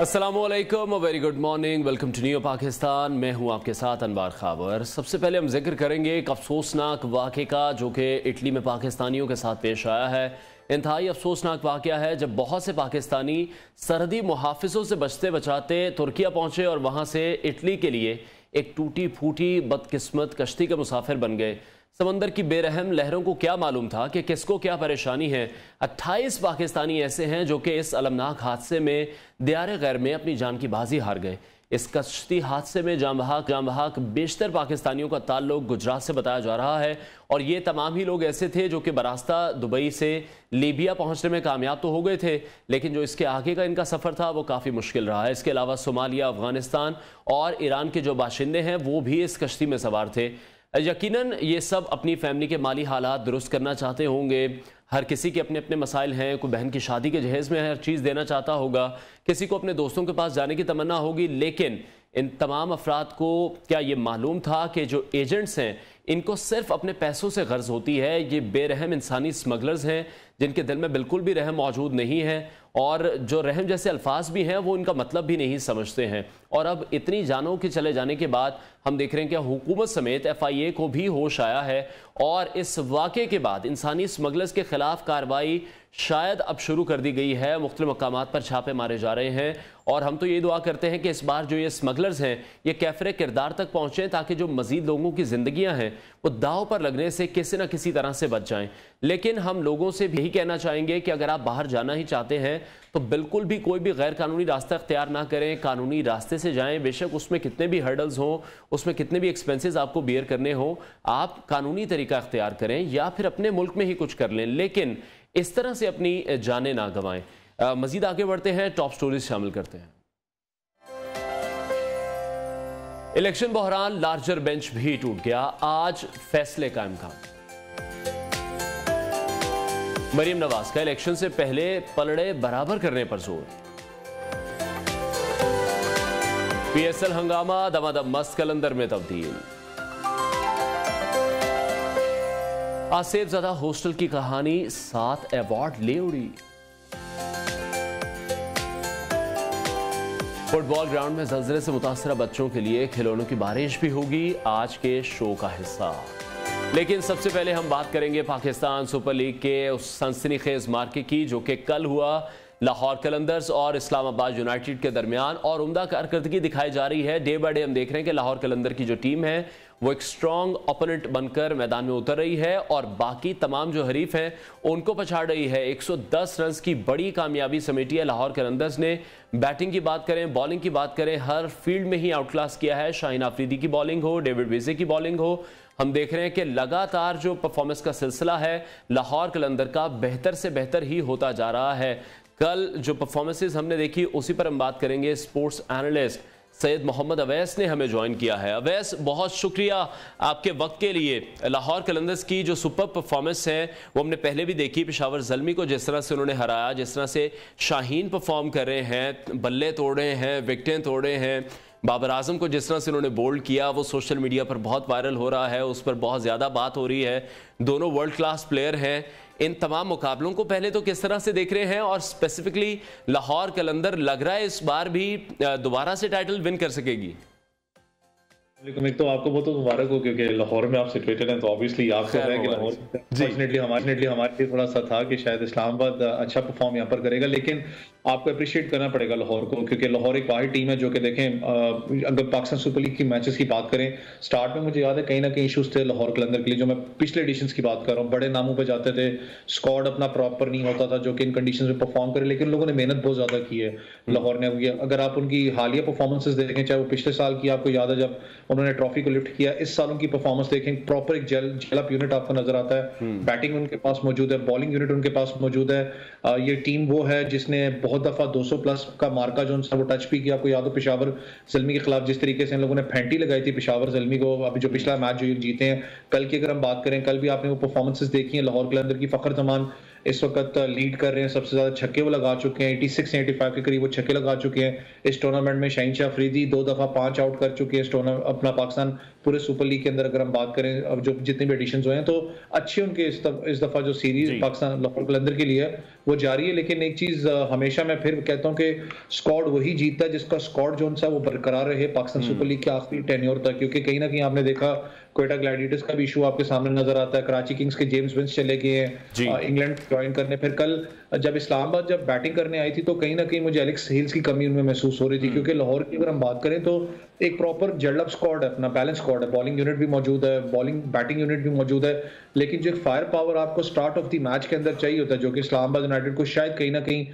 अस्सलामुअलैकुम, very good morning, welcome to new Pakistan. मैं हूं आपके साथ अनवार खाबर। सबसे पहले हम जिक्र करेंगे एक अफसोसनाक वाक़े का जो कि इटली में पाकिस्तानियों के साथ पेश आया है। इंतहाई अफसोसनाक वाक़या है जब बहुत से पाकिस्तानी सरहदी मुहाफिजों से बचते बचाते तुर्किया पहुंचे और वहां से इटली के लिए एक टूटी फूटी बदकिस्मत कश्ती के मुसाफिर बन गए। समंदर की बेरहम लहरों को क्या मालूम था कि किसको क्या परेशानी है। 28 पाकिस्तानी ऐसे हैं जो कि इस अलमनाक हादसे में दियारे गैर में अपनी जान की बाजी हार गए। इस कश्ती हादसे में जाम बहक बेशतर पाकिस्तानियों का ताल्लुक गुजरात से बताया जा रहा है और ये तमाम ही लोग ऐसे थे जो कि बरास्ता दुबई से लीबिया पहुंचने में कामयाब तो हो गए थे, लेकिन जो इसके आगे का इनका सफ़र था वो काफ़ी मुश्किल रहा है। इसके अलावा सोमालिया, अफगानिस्तान और ईरान के जो बाशिंदे हैं वो भी इस कश्ती में सवार थे। यकीनन ये सब अपनी फैमिली के माली हालात दुरुस्त करना चाहते होंगे। हर किसी के अपने अपने मसाइल हैं। कोई बहन की शादी के जहेज़ में हर चीज़ देना चाहता होगा, किसी को अपने दोस्तों के पास जाने की तमन्ना होगी। लेकिन इन तमाम अफराद को क्या ये मालूम था कि जो एजेंट्स हैं इनको सिर्फ अपने पैसों से गर्ज होती है। ये बेरहम इंसानी स्मगलर्स हैं जिनके दिल में बिल्कुल भी रहम मौजूद नहीं है और जो रहम जैसे अल्फाज भी हैं वो इनका मतलब भी नहीं समझते हैं। और अब इतनी जानों के चले जाने के बाद हम देख रहे हैं कि हुकूमत समेत FIA को भी होश आया है और इस वाक़े के बाद इंसानी स्मगलर्स के खिलाफ कार्रवाई शायद अब शुरू कर दी गई है। मुख्तलिफ मकामात पर छापे मारे जा रहे हैं और हम तो ये दुआ करते हैं कि इस बार जो ये स्मगलर्स हैं ये कैफरे किरदार तक पहुँचें ताकि जो मज़ीद लोगों की ज़िंदगियाँ हैं वो दाव पर लगने से किसी न किसी तरह से बच जाएं। लेकिन हम लोगों से भी यही कहना चाहेंगे कि अगर आप बाहर जाना ही चाहते हैं तो बिल्कुल भी कोई भी गैर कानूनी रास्ता इख्तियार ना करें, कानूनी रास्ते से जाएं। बेशक उसमें कितने भी हर्डल्स हों, उसमें कितने भी एक्सपेंसेस आपको बियर करने हों, आप कानूनी तरीका इख्तियार करें या फिर अपने मुल्क में ही कुछ कर लें, लेकिन इस तरह से अपनी जानें ना गंवाएं। मजीद आगे बढ़ते हैं, टॉप स्टोरीज शामिल करते हैं। इलेक्शन बहरान, लार्जर बेंच भी टूट गया, आज फैसले का इम्कान। मरीम नवाज का इलेक्शन से पहले पलड़े बराबर करने पर जोर। PSL हंगामा दमादम मस्त कलंदर में तब्दील। आसिफ ज़दा हॉस्टल की कहानी 7 अवार्ड ले उड़ी। फुटबॉल ग्राउंड में ज़लज़ले से मुतासरा बच्चों के लिए खिलौनों की बारिश भी होगी, आज के शो का हिस्सा। लेकिन सबसे पहले हम बात करेंगे पाकिस्तान सुपर लीग के उस सनसनीखेज मार्के की जो कि कल हुआ लाहौर कलंदर्स और इस्लामाबाद यूनाइटेड के दरमियान और उम्दा कारकर्दगी दिखाई जा रही है। डे बाय डे हम देख रहे हैं कि लाहौर कलंदर की जो टीम है वो एक स्ट्रॉन्ग ओपोनेंट बनकर मैदान में उतर रही है और बाकी तमाम जो हरीफ हैं उनको पछाड़ रही है। 110 रन की बड़ी कामयाबी समेटी है लाहौर कलंदर्स ने। बैटिंग की बात करें, बॉलिंग की बात करें, हर फील्ड में ही आउटक्लास किया है। शाहीन आफरीदी की बॉलिंग हो, डेविड वेजे की बॉलिंग हो, हम देख रहे हैं कि लगातार जो परफॉर्मेंस का सिलसिला है लाहौर कलंदर का बेहतर से बेहतर ही होता जा रहा है। कल जो परफॉर्मेंसेस हमने देखी उसी पर हम बात करेंगे। स्पोर्ट्स एनालिस्ट सैयद मोहम्मद अवैस ने हमें ज्वाइन किया है। अवैस, बहुत शुक्रिया आपके वक्त के लिए। लाहौर कलंदर्स की जो सुपर परफॉर्मेंस है वो हमने पहले भी देखी। पेशावर ज़ल्मी को जिस तरह से उन्होंने हराया, जिस तरह से शाहीन परफॉर्म कर रहे हैं, बल्ले तोड़ रहे हैं, विकेटें तोड़ रहे हैं, बाबर आजम को जिस तरह से उन्होंने बोल्ड किया वो सोशल मीडिया पर बहुत वायरल हो रहा है, उस पर बहुत ज़्यादा बात हो रही है। दोनों वर्ल्ड क्लास प्लेयर हैं। इन तमाम मुकाबलों को पहले तो किस तरह से देख रहे हैं और स्पेसिफिकली लाहौर कलंदर लग रहा है इस बार भी दोबारा से टाइटल विन कर सकेगी? एक तो आपको बहुत मुबारक हो क्योंकि लाहौर में आप सिचुएटेड हैं तो ऑब्वियसली आपको है कि लाहौर फॉर्चुनेटली हमारे लिए थोड़ा सा था कि शायद इस्लामाबाद अच्छा परफॉर्म यहाँ पर करेगा, लेकिन आपको अप्रिशिएट करना पड़ेगा लाहौर को क्योंकि लाहौर एक वाहिद टीम है जो कि देखें अगर पाकिस्तान सुपर लीग की मैचेस की बात करें, स्टार्ट में मुझे याद है कहीं ना कहीं इशूज थे लाहौर कलंदर के लिए। जो मैं पिछले एडिशंस की बात कर रहा हूँ, बड़े नामों पे जाते थे, स्क्वाड अपना प्रॉपर नहीं होता था जो कि इन कंडीशंस में परफॉर्म करे, लेकिन लोगों ने मेहनत बहुत ज्यादा की है लाहौर ने। अगर आप उनकी हालिया परफॉर्मेंसेस देखें, चाहे वो पिछले साल की आपको याद है जब उन्होंने ट्रॉफी को लिफ्ट किया, इस साल उनकी परफॉर्मेंस देखें, प्रॉपर एक जेल अप यूनिट आपको नजर आता है। बैटिंग उनके पास मौजूद है, बॉलिंग यूनिट उनके पास मौजूद है। ये टीम वो है जिसने बहुत दफा 200 प्लस का मार्का जो वो टच भी किया। आपको याद हो पेशावर ज़ल्मी के खिलाफ जिस तरीके से इन लोगों ने फेंटी लगाई थी पेशावर ज़ल्मी को, अभी जो पिछला मैच जो जीते हैं। कल की अगर हम बात करें, कल भी आपने वो परफॉर्मेंसेस देखी हैं लाहौर कलंदर की। फखर जमान इस वक्त लीड कर रहे हैं, सबसे ज्यादा छक्के वो लगा चुके हैं, 86 से 85 के करीब वो छक्के लगा चुके हैं इस टूर्नामेंट में। शाहीन शाह अफरीदी 2 दफा 5 आउट कर चुके हैं इस टूर्नामेंट अपना पाकिस्तान पूरे सुपर लीग के अंदर। अगर हम बात करें अब जो जितने भी एडिशन हुए हैं तो अच्छे उनके इस दफा जो सीरीज पाकिस्तान लाहौर कलंदर के लिए है वो जारी है। लेकिन एक चीज हमेशा मैं फिर कहता हूं कि स्क्वाड वही जीतता है जिसका स्क्वाड जो सा वो बरकरार रहे पाकिस्तान सुपर लीग के आखिरी टेन्योर तक, क्योंकि कहीं ना कहीं आपने देखा क्वेटा ग्लैडिएटर्स का भी इशू आपके सामने नजर आता है, कराची किंग्स के जेम्स विंस चले गए हैं इंग्लैंड ज्वाइन करने। फिर कल जब इस्लामाबाद जब बैटिंग करने आई थी तो कहीं ना कहीं मुझे एलेक्स हेल्स की कमी उनमें महसूस हो रही थी, क्योंकि लाहौर की अगर हम बात करें तो एक प्रॉपर जेल्ड अप स्क्वाड है, अपना बैलेंस स्क्वाड है, बॉलिंग यूनिट भी मौजूद है, बॉलिंग बैटिंग यूनिट भी मौजूद है, लेकिन जो फायर पावर आपको स्टार्ट ऑफ द मैच के अंदर चाहिए होता है जो कि इस्लामाबाद यूनाइटेड को शायद कहीं ना कहीं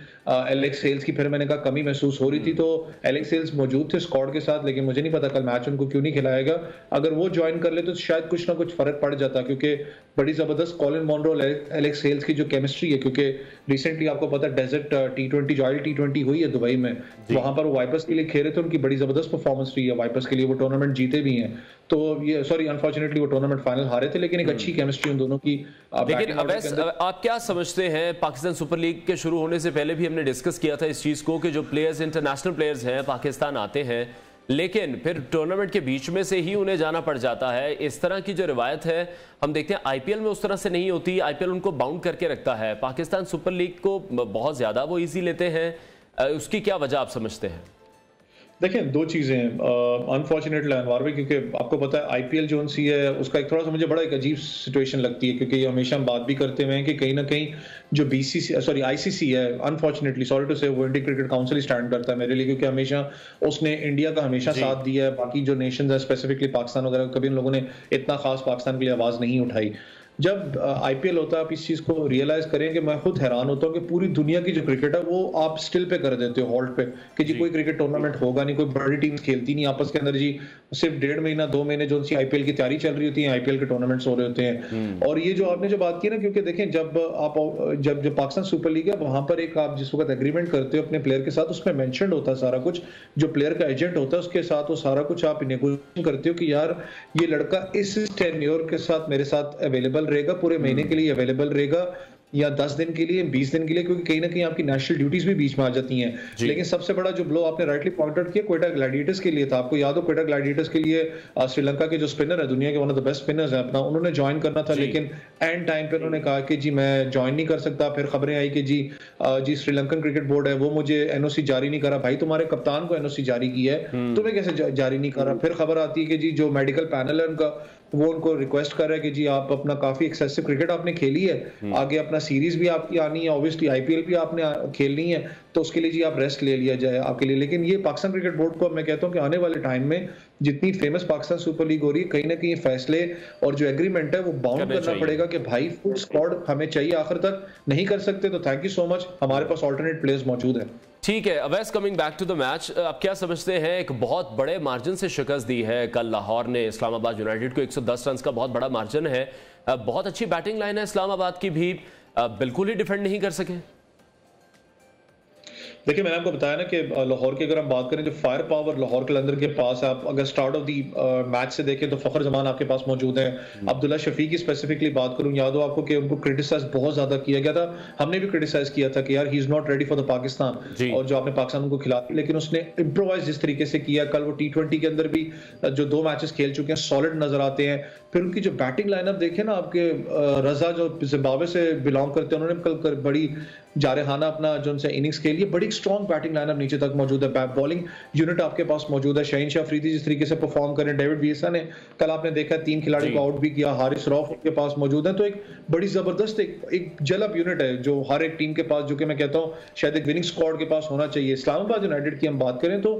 एलेक्स हेल्स की फिर मैंने कहा कमी महसूस हो रही थी। तो एलेक्स हेल्स मौजूद थे स्क्वाड के साथ, लेकिन मुझे नहीं पता कल मैच उनको क्यों नहीं खिलाएगा। अगर वो ज्वाइन कर ले तो शायद कुछ ना कुछ फर्क पड़ जाता, क्योंकि बड़ी जबरदस्त कॉलिन मॉनरो एलेक्स हेल्स की जो केमिस्ट्री है, क्योंकि रिसेंटली आपको पता है डेजर्ट T20 जो T20 हुई है दुबई में, वहां पर वो वाइपर्स के लिए खेले थे, उनकी बड़ी जबरदस्त परफॉर्मेंस रही है वाइपर्स के लिए, वो टूर्नामेंट जीते भी हैं। तो ये सॉरी अनफॉर्चुनेटली वो टूर्नामेंट फाइनल हारे थे, लेकिन एक अच्छी केमिस्ट्री उन दोनों की। लेकिन आप क्या समझते हैं, पाकिस्तान सुपर लीग के शुरू होने से पहले भी हमने डिस्कस किया था इस चीज को कि जो प्लेयर्स इंटरनेशनल प्लेयर्स हैं पाकिस्तान आते हैं लेकिन फिर टूर्नामेंट के बीच में से ही उन्हें जाना पड़ जाता है। इस तरह की जो रिवायत है हम देखते हैं आईपीएल में उस तरह से नहीं होती, आईपीएल उनको बाउंड करके रखता है। पाकिस्तान सुपर लीग को बहुत ज्यादा वो इजी लेते हैं, उसकी क्या वजह आप समझते हैं? देखिए दो चीजें हैं अनफॉर्चुनेटली अनवार भाई, क्योंकि आपको पता है आईपीएल जो सी है उसका एक थोड़ा सा मुझे बड़ा एक अजीब सिचुएशन लगती है, क्योंकि ये हमेशा हम बात भी करते हुए हैं कि कहीं ना कहीं जो आईसीसी है अनफॉर्चुनेटली सॉरी टू से वो इंडियन क्रिकेट काउंसिल स्टैंड करता है मेरे लिए, क्योंकि हमेशा उसने इंडिया का हमेशा साथ दिया है। बाकी जो नेशंस है स्पेसिफिकली पाकिस्तान वगैरह कभी उन लोगों ने इतना खास पाकिस्तान के लिए आवाज नहीं उठाई। जब आईपीएल होता है आप इस चीज को रियलाइज करें कि मैं खुद हैरान होता हूं कि पूरी दुनिया की जो क्रिकेट है वो आप स्टिल पे कर देते हो, होल्ड पे, कि जी कोई क्रिकेट टूर्नामेंट होगा नहीं, कोई बड़ी टीम खेलती नहीं आपस के अंदर जी, सिर्फ 1.5 महीना 2 महीने जो सी आईपीएल की तैयारी चल रही होती है, आईपीएल के टूर्नामेंट्स हो रहे होते हैं। और ये जो आपने जो बात की ना, क्योंकि देखें जब पाकिस्तान सुपर लीग है वहां पर एक आप जिस वक्त एग्रीमेंट करते हो अपने प्लेयर के साथ, उसमें मेंशन होता है सारा कुछ, जो प्लेयर का एजेंट होता है उसके साथ वो सारा कुछ आप नेगोशिएशन करते हो कि यार ये लड़का इस टेन्योर के साथ मेरे साथ अवेलेबल रहेगा, पूरे महीने के लिए अवेलेबल रहेगा या 10 दिन के लिए 20 दिन के लिए, क्योंकि कहीं ना कहीं आपकी नेशनल ड्यूटीज भी बीच में आ जाती हैं। लेकिन सबसे बड़ा जो ब्लो आपने राइटली पॉइंट आउट किया क्वेटा ग्लैडिएटर्स के लिए था। आपको याद हो क्वेटा ग्लैडिएटर्स के लिए श्रीलंका के जो स्पिनर है दुनिया के one of the best spinners है अपना, उन्होंने ज्वाइन करना था, लेकिन एंड टाइम पे उन्होंने कहा कि जी मैं ज्वाइन नहीं कर सकता। फिर खबरें आई कि जी श्रीलंकन क्रिकेट बोर्ड है वो मुझे एनओसी जारी नहीं कर रहा। भाई तुम्हारे कप्तान को एनओसी जारी की है, तुम्हें कैसे जारी नहीं कर रहा? फिर खबर आती है कि जी जो मेडिकल पैनल है उनका वो उनको रिक्वेस्ट कर रहा है कि जी आप अपना काफी एक्सेसिव क्रिकेट आपने खेली है, आगे अपना सीरीज भी आपकी आनी है, ऑब्वियसली आईपीएल भी आपने खेलनी है, तो उसके लिए जी आप रेस्ट ले लिया जाए आपके लिए। लेकिन ये पाकिस्तान क्रिकेट बोर्ड को मैं कहता हूं कि आने वाले टाइम में जितनी फेमस पाकिस्तान सुपर लीग हो रही है, कहीं ना कहीं फैसले और जो एग्रीमेंट है वो बाउंड करना पड़ेगा कि भाई फुल स्क्वाड हमें चाहिए, आखिर तक नहीं कर सकते तो थैंक यू सो मच, हमारे पास ऑल्टरनेट प्लेयर्स मौजूद है। ठीक है Awais, coming back to the match, आप क्या समझते हैं? एक बहुत बड़े मार्जिन से शिकस्त दी है कल लाहौर ने इस्लामाबाद यूनाइटेड को, 110 रन का बहुत बड़ा मार्जिन है, बहुत अच्छी बैटिंग लाइन है इस्लामाबाद की भी, बिल्कुल ही डिफेंड नहीं कर सके। देखिए मैंने आपको बताया ना कि लाहौर की अगर हम बात करें जो फायर पावर लाहौर कलंदर के पास है, आप अगर स्टार्ट ऑफ दी मैच से देखें तो फखर जमान आपके पास मौजूद है, अब्दुल्ला शफी की स्पेसिफिकली बात करूं, याद हो आपको कि उनको क्रिटिसाइज बहुत ज्यादा किया गया था, हमने भी क्रिटिसाइज किया था कि यार he is not ready for the Pakistan, और जो आपने पाकिस्तान उनको खिला, लेकिन उसने इम्प्रोवाइज जिस तरीके से किया, कल वो T20 के अंदर भी जो 2 मैचेस खेल चुके हैं सॉलिड नजर आते हैं। फिर उनकी जो बैटिंग लाइनअप देखे ना, आपके रजा जो जिम्बाब्वे से बिलोंग करते हैं, उन्होंने कल बड़ी जारहाना अपना जो उनसे इनिंग्स खेली है, बड़ी स्ट्रॉन्ग बैटिंग लाइनअप नीचे तक मौजूद है, बॉलिंग यूनिट आपके पास मौजूद है, शाहीन शाह अफरीदी जिस तरीके से परफॉर्म करें, डेविड वियसा ने कल आपने देखा 3 खिलाड़ी को आउट भी किया, हारिस रऊफ उनके पास मौजूद है, तो एक बड़ी जबरदस्त एक जलब यूनिट है जो हर एक टीम के पास, जो कि मैं कहता हूं शायद एक विनिंग स्क्वाड के पास होना चाहिए। इस्लामाबाद यूनाइटेड की हम बात करें तो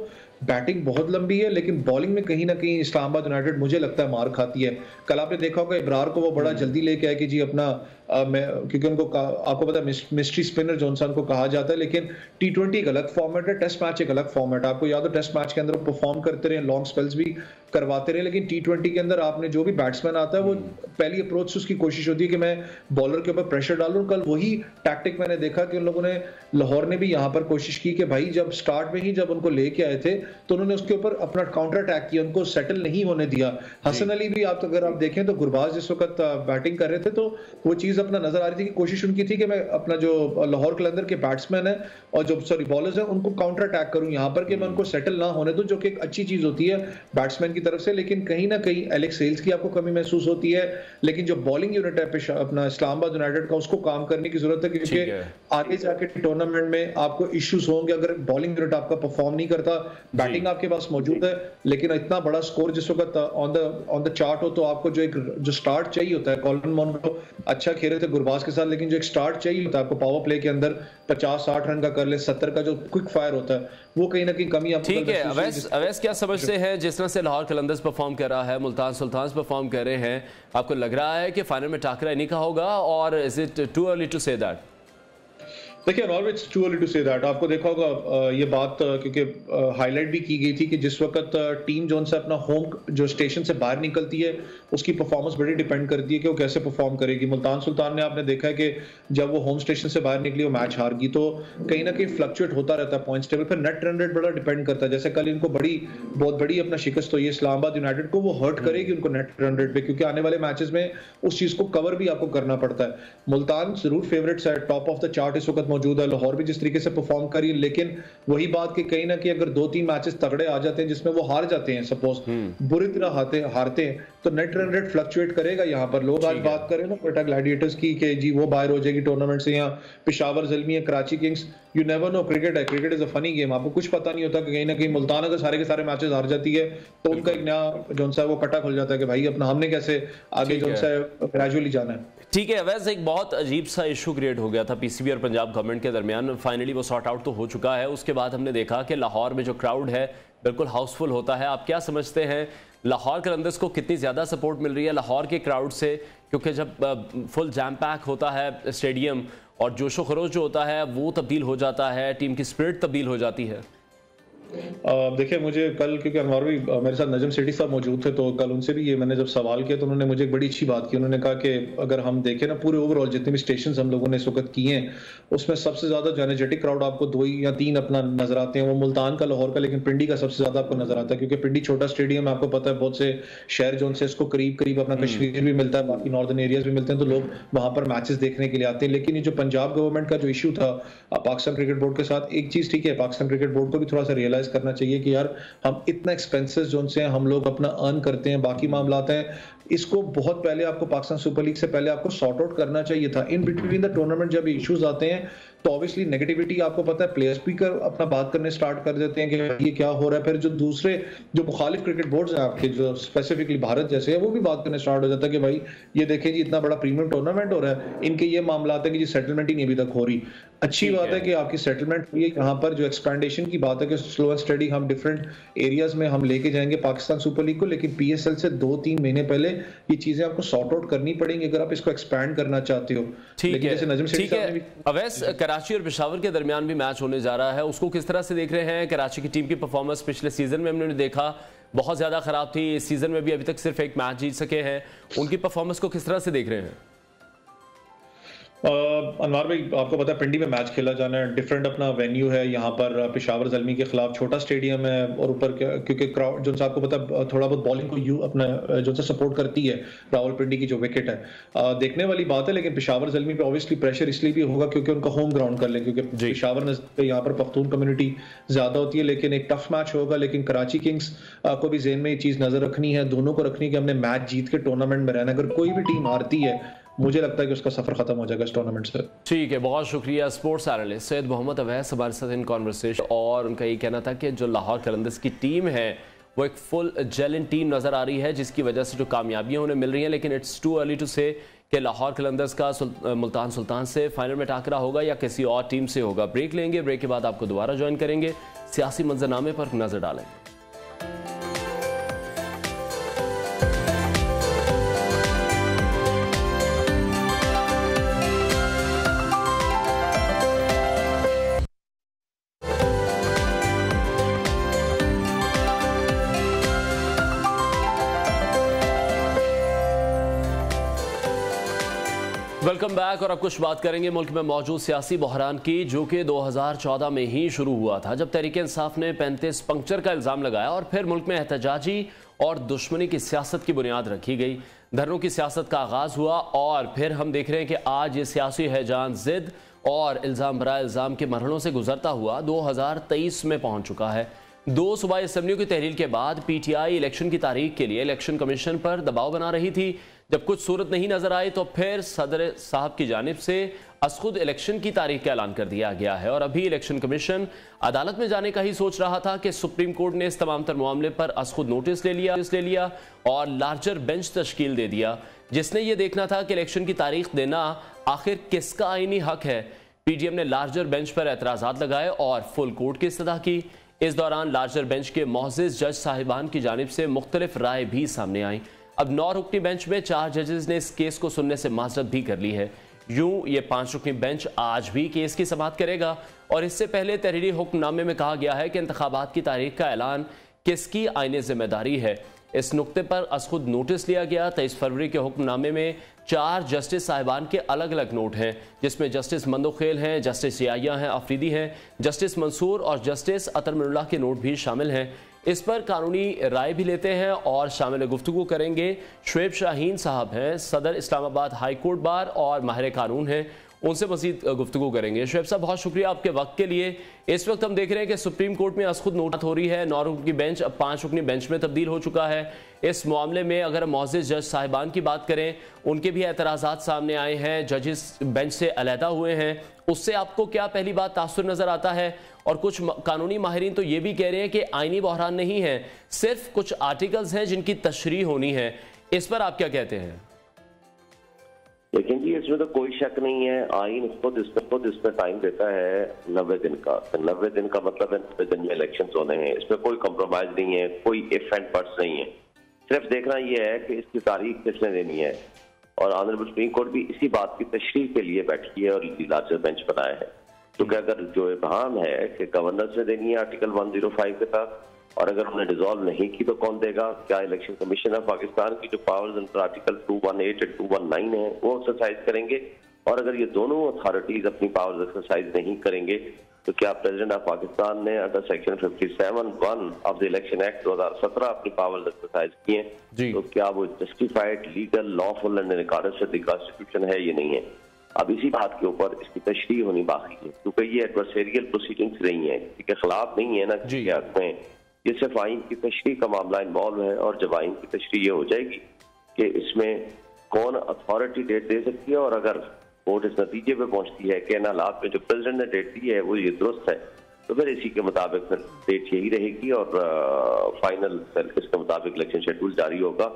बैटिंग बहुत लंबी है, लेकिन बॉलिंग में कहीं ना कहीं इस्लामाबाद यूनाइटेड मुझे लगता है मार खाती है। कल आपने देखा होगा इब्रार को वो बड़ा जल्दी लेके आए कि जी अपना क्योंकि उनको आपको पता है मिस्ट्री स्पिनर जॉनसन को कहा जाता है, लेकिन T20 एक अलग फॉर्मेट है, टेस्ट मैच एक अलग फॉर्मेट है। आपको याद हो टेस्ट मैच के अंदर वो परफॉर्म करते रहे, लॉन्ग स्पेल्स भी करवाते रहे, लेकिन T20 के अंदर आपने जो भी बैट्समैन आता है वो पहली अप्रोच से उसकी कोशिश होती है कि मैं बॉलर के ऊपर प्रेशर डालूं। कल वही टैक्टिक मैंने देखा कि उन लोगों ने, लाहौर ने भी यहां पर कोशिश की कि भाई जब स्टार्ट में ही जब उनको लेके आए थे तो उन्होंने उसके ऊपर अपना काउंटर अटैक किया, उनको सेटल नहीं होने दिया। हसन अली भी आप अगर आप देखें तो गुरबाज जिस वक्त बैटिंग कर रहे थे तो वो चीज अपना नजर आ रही थी कि कोशिश उनकी थी कि मैं अपना जो लाहौर कलंदर के बैट्समैन है और जो बॉलर्स हैं उनको काउंटर अटैक करूं यहां पर कि मैं उनको सेटल ना होने दूं, जो कि एक अच्छी चीज होती है बैट्समैन की तरफ से। लेकिन कहीं ना कहीं एलेक्स सेल्स की आपको कमी महसूस होती है, लेकिन जो बॉलिंग यूनिट है अपना इस्लामाबाद यूनाइटेड का, उसको काम करने की जरूरत है, क्योंकि आगे जाके टूर्नामेंट में आपको इश्यूज होंगे अगर बॉलिंग यूनिट आपका परफॉर्म नहीं करता। बैटिंग आपके पास मौजूद है, लेकिन इतना बड़ा स्कोर जिस वक्त ऑन द चार्ट हो तो आपको जो स्टार्ट चाहिए होता है, कॉलिन मॉनरो अच्छा खेल रहे थे गुरबाज के साथ, लेकिन जो एक स्टार्ट चाहिए होता है आपको पावर प्ले के अंदर 50-60 रन का कर ले, 70 का जो क्विक फायर होता है, वो कहीं ना कहीं कमी आपको। ठीक है अवैस, क्या समझते हैं जिस तरह से लाहौर कलंदर्स परफॉर्म कर रहा है, मुल्तान सुल्तान्स परफॉर्म कर रहे हैं, आपको लग रहा है कि फाइनल में टाकरा इन्हीं का होगा, और is it too early to say that? देखिए it's too early to say that. आपको देखा होगा ये बात क्योंकि हाईलाइट भी की गई थी कि जिस वक्त टीम जो से अपना होम जो स्टेशन से बाहर निकलती है उसकी परफॉर्मेंस बड़ी डिपेंड करती है कि वो कैसे परफॉर्म करेगी। मुल्तान सुल्तान ने आपने देखा है कि जब वो होम स्टेशन से बाहर निकली वो मैच हार गई, तो कहीं ना कहीं फ्लक्चुएट होता रहता है पॉइंट्स टेबल पर। नेट रन रेट बड़ा डिपेंड करता है, जैसे कल इनको बहुत बड़ी अपना शिकस्त हुई है इस्लामाबाद यूनाइटेड को, वो हर्ट करेगी उनको नेट रन रेट पे, क्योंकि आने वाले मैचेस में उस चीज को कवर भी आपको करना पड़ता है। मुल्तान जरूर फेवरेट्स है, टॉप ऑफ द चार्ट इस वक्त मौजूद है, लाहौर भी जिस तरीके से परफॉर्म करी है, लेकिन वही बात कि कहीं ना कहीं अगर 2-3 मैचेस तगड़े आ जाते हैं जिसमें वो हार जाते हैं, सपोज बुरी तरह हारते हैं, तो नेट रन रेट फ्लक्चुएट करेगा। यहाँ पर लोग आज बात करें ना क्वेटा ग्लैडिएटर्स की कि जी वो बाहर हो जाएगी टूर्नामेंट से, या पेशावर ज़ल्मी है, Karachi Kings, you never know. Cricket है, cricket is a funny game, आपको कुछ पता नहीं होता कि कहीं ना कहीं मुल्तान अगर सारे के सारे मैचेस हार जाती है तो उनका एक नया जो सा वो कटा खुल जाता है कि भाई अपना हमने कैसे आगे जो सा ग्रेजुअली जाना है। ठीक है वैसे एक बहुत अजीब सा इशू क्रिएट हो गया था पीसीबी और पंजाब गवर्नमेंट के दरमियान, फाइनली वो सॉर्ट आउट तो हो चुका है। उसके बाद हमने देखा कि लाहौर में जो क्राउड है बिल्कुल हाउसफुल होता है। आप क्या समझते हैं लाहौर कलंदर्स को कितनी ज़्यादा सपोर्ट मिल रही है लाहौर के क्राउड से? क्योंकि जब फुल जैम पैक होता है स्टेडियम और जोशो खरोश जो होता है वो तब्दील हो जाता है, टीम की स्पिरिट तब्दील हो जाती है। देखिए मुझे कल, क्योंकि अनवर भी मेरे साथ नजम सेठी साहब मौजूद थे, तो कल उनसे भी ये मैंने जब सवाल किया तो उन्होंने मुझे एक बड़ी अच्छी बात की। उन्होंने कहा कि अगर हम देखें ना पूरे ओवरऑल जितने भी स्टेशंस हम लोगों ने इस वक्त किए हैं उसमें सबसे ज्यादा जो एनर्जेटिक क्राउड आपको 2 या 3 अपना नजर आते हैं, वो मुल्तान का, लाहौर का, लेकिन पिंडी का सबसे ज्यादा आपको नजर आता है, क्योंकि पिंडी छोटा स्टेडियम है, आपको पता है बहुत से शहर जो से इसको करीब अपना कश्मीर भी मिलता है, बाकी नॉर्दर्न एरियाज भी मिलते हैं, तो लोग वहां पर मैचेस देखने के लिए आते हैं। लेकिन ये जो पंजाब गवर्नमेंट का जो इशू था पाकिस्तान क्रिकेट बोर्ड के साथ, एक चीज ठीक है, पाकिस्तान क्रिकेट बोर्ड को भी थोड़ा सा रियलाइज करना चाहिए कि हम इतना एक्सपेंसेस जो से हम लोग अपना अर्न करते हैं, बाकी मामलात हैं, इसको बहुत पहले आपको पाकिस्तान सुपर लीग से पहले आपको सॉर्ट आउट करना चाहिए था। इन बिटवीन द टूर्नामेंट जब इश्यूज आते हैं तो ऑब्वियसली नेगेटिविटी, आपको पता है प्लेयर्स भी अपना बात करने स्टार्ट कर देते हैं कि ये क्या हो रहा है, फिर जो दूसरे जो मुखालिफ क्रिकेट बोर्ड्स हैं आपके जो स्पेसिफिकली भारत जैसे है वो भी बात करने स्टार्ट हो जाता है कि भाई ये देखें जी इतना बड़ा प्रीमियम टूर्नामेंट हो रहा है, इनके ये मामला है कि जी सेटलमेंट ही नहीं अभी तक हो रही। अच्छी बात है कि आपकी सेटलमेंट हुई है, यहाँ पर जो एक्सपेंडेशन की बात है कि स्लो एंड स्टडी हम डिफरेंट एरियाज में हम लेके जाएंगे पाकिस्तान सुपर लीग को, लेकिन पीएसएल से 2-3 महीने पहले ये चीजें आपको सॉर्ट आउट करनी पड़ेंगी अगर आप इसको एक्सपैंड करना चाहते हो। ठीक है अवैस, कराची और पेशावर के दरमियान भी मैच होने जा रहा है, उसको किस तरह से देख रहे हैं? कराची की टीम की परफॉर्मेंस पिछले सीजन में हमने देखा बहुत ज्यादा खराब थी, इस सीजन में भी अभी तक सिर्फ एक मैच जीत सके हैं, उनकी परफॉर्मेंस को किस तरह से देख रहे हैं? अनवार भाई आपको पता है पिंडी में मैच खेला जाना है, डिफरेंट अपना वेन्यू है, यहाँ पर पेशावर ज़ल्मी के खिलाफ छोटा स्टेडियम है, और ऊपर क्योंकि क्राउड जो आपको पता है थोड़ा बहुत बॉलिंग को अपना जो सपोर्ट करती है रावलपिंडी की जो विकेट है, देखने वाली बात है। लेकिन पेशावर ज़ल्मी पे ऑब्वियसली प्रेशर इसलिए भी होगा क्योंकि उनका होम ग्राउंड कर ले, क्योंकि पेशावर में यहाँ पर पख्तून कम्युनिटी ज्यादा होती है, लेकिन एक टफ मैच होगा। लेकिन कराची किंग्स को भी जेहन में ये चीज नजर रखनी है, दोनों को रखनी है कि हमने मैच जीत के टूर्नामेंट में रहना। अगर कोई भी टीम हारती है मुझे लगता है कि उसका सफर खत्म हो जाएगा इस टूर्नामेंट से। ठीक है, बहुत शुक्रिया स्पोर्ट्स एनालिस्ट सैयद मोहम्मद अवैस हमारे साथ इन कॉन्वर्सेशन। और उनका ये कहना था कि जो लाहौर कलंदर्स की टीम है वो एक फुल जेलिन टीम नज़र आ रही है, जिसकी वजह से जो कामयाबियां उन्हें मिल रही हैं, लेकिन इट्स टू अर्ली टू से कि लाहौर कलंदर्स का मुल्तान सुल्तान से फाइनल में टाकरा होगा या किसी और टीम से होगा। ब्रेक लेंगे, ब्रेक के बाद आपको दोबारा ज्वाइन करेंगे, सियासी मंजरनामे पर नजर डालेंगे। Welcome back. और अब कुछ बात करेंगे मुल्क में मौजूद सियासी बहरान की, जो कि 2014 में ही शुरू हुआ था, जब तहरीक इंसाफ ने 35 पंक्चर का इल्ज़ाम लगाया और फिर मुल्क में एहतजाजी और दुश्मनी की सियासत की बुनियाद रखी गई। धरनों की सियासत का आगाज़ हुआ और फिर हम देख रहे हैं कि आज ये सियासी हैजान जिद और इल्ज़ाम बरा इल्ज़ाम के मरहलों से गुजरता हुआ 2023 में पहुँच चुका है। 2 सूबाई असम्बलियों की तहरील के बाद PTI इलेक्शन की तारीख के लिए इलेक्शन कमीशन पर दबाव बना रही थी। जब कुछ सूरत नहीं नजर आई तो फिर सदर साहब की जानिब से खुद इलेक्शन की तारीख का ऐलान कर दिया गया है। और अभी इलेक्शन कमीशन अदालत में जाने का ही सोच रहा था कि सुप्रीम कोर्ट ने इस तमाम तर मामले पर खुद नोटिस ले लिया और लार्जर बेंच तश्कील दे दिया, जिसने ये देखना था कि इलेक्शन की तारीख देना आखिर किसका आईनी हक है। PDM ने लार्जर बेंच पर एतराज़ात लगाए और फुल कोर्ट की इस्तदा की। इस दौरान लार्जर बेंच के मोअज़्ज़िज़ जज साहिबान की जानिब से मुख्तलिफ राय भी सामने आई। अब 9 रुकनी बेंच में 4 जजेस ने इस केस को सुनने से माजरत भी कर ली है। यूं ये 5 रुकनी बेंच आज भी केस की समाअत करेगा। और इससे पहले तहरीरी हुक्मनामे में कहा गया है कि इंतखाबात की तारीख का ऐलान किसकी आईनी जिम्मेदारी है। इस नुक्ते पर खुद नोटिस लिया गया। 23 फरवरी के हुक्मनामे में 4 जस्टिस साहिबान के अलग अलग नोट हैं, जिसमें जस्टिस मंदोखेल हैं, जस्टिस याहिया हैं, अफरीदी हैं, जस्टिस मंसूर और जस्टिस अतर मिनुल्लाह के नोट भी शामिल हैं। इस पर कानूनी राय भी लेते हैं और शामिल गुफ्तगू करेंगे शुएब शाहीन साहब हैं, सदर इस्लामाबाद हाई कोर्ट बार और माहिर कानून हैं, उनसे मज़ीद गुफ्तगू करेंगे। शुएब साहब, बहुत शुक्रिया आपके वक्त के लिए। इस वक्त हम देख रहे हैं कि सुप्रीम कोर्ट में खुद नोटिस हो रही है। 9 रुकनी बेंच अब 5 रुकनी बेंच में तब्दील हो चुका है। इस मामले में अगर मोअज़्ज़िज़ जज साहिबान की बात करें, उनके भी एतराज़ात सामने आए हैं, जजेस बेंच से अलहदा हुए हैं। उससे आपको क्या पहली बात तासुर नज़र आता है? और कुछ कानूनी माहिरीन तो ये भी कह रहे हैं कि आईनी बहरान नहीं है, सिर्फ कुछ आर्टिकल्स हैं जिनकी तशरीह होनी है। इस पर आप क्या कहते हैं? लेकिन जी इसमें तो कोई शक नहीं है, आइन खुद इसमें टाइम देता है 90 दिन का। 90 दिन का मतलब है 90 दिन में इलेक्शन होने हैं। इसमें कोई कंप्रोमाइज नहीं है, कोई इफ एंड बट्स नहीं है। सिर्फ देखना यह है कि इसकी तारीख किसने देनी है। और ऑनरेबल सुप्रीम कोर्ट भी इसी बात की तशरीह के लिए बैठी है और लार्जर बेंच बनाया है। तो क्या अगर जो इब्हाम है कि गवर्नर्स ने देनी है आर्टिकल 105 के तहत, और अगर उन्हें डिसॉल्व नहीं की तो कौन देगा? क्या इलेक्शन कमीशन ऑफ पाकिस्तान की जो पावर्स अंडर आर्टिकल 218 और 219 है वो एक्सरसाइज करेंगे? और अगर ये दोनों अथॉरिटीज अपनी पावर्स एक्सरसाइज नहीं करेंगे तो क्या प्रेसिडेंट ऑफ पाकिस्तान ने under section 57(1) of the election act 2017 अपनी पावर्स एक्सरसाइज की हैं? तो क्या वो justified, legal, lawful and in accordance with the constitution है? ये नहीं है। अब इसी बात के ऊपर इसकी तशरीह होनी बाकी है, क्योंकि ये एडवर्सेरियल प्रोसीडिंग्स नहीं है, किसी के खिलाफ नहीं है ना किसी के हक में। ये सिर्फ आइन की तशरीह का मामला इन्वॉल्व है। और जब आइन की तशरीह ये हो जाएगी कि इसमें कौन अथॉरिटी डेट दे सकती है, और अगर कोर्ट इस नतीजे पे पहुंचती है कि इन हालात में जो प्रेसिडेंट ने डेट दी है वो ये दुरुस्त है, तो फिर इसी के मुताबिक फिर डेट यही रहेगी और फाइनल इसके मुताबिक इलेक्शन शेड्यूल जारी होगा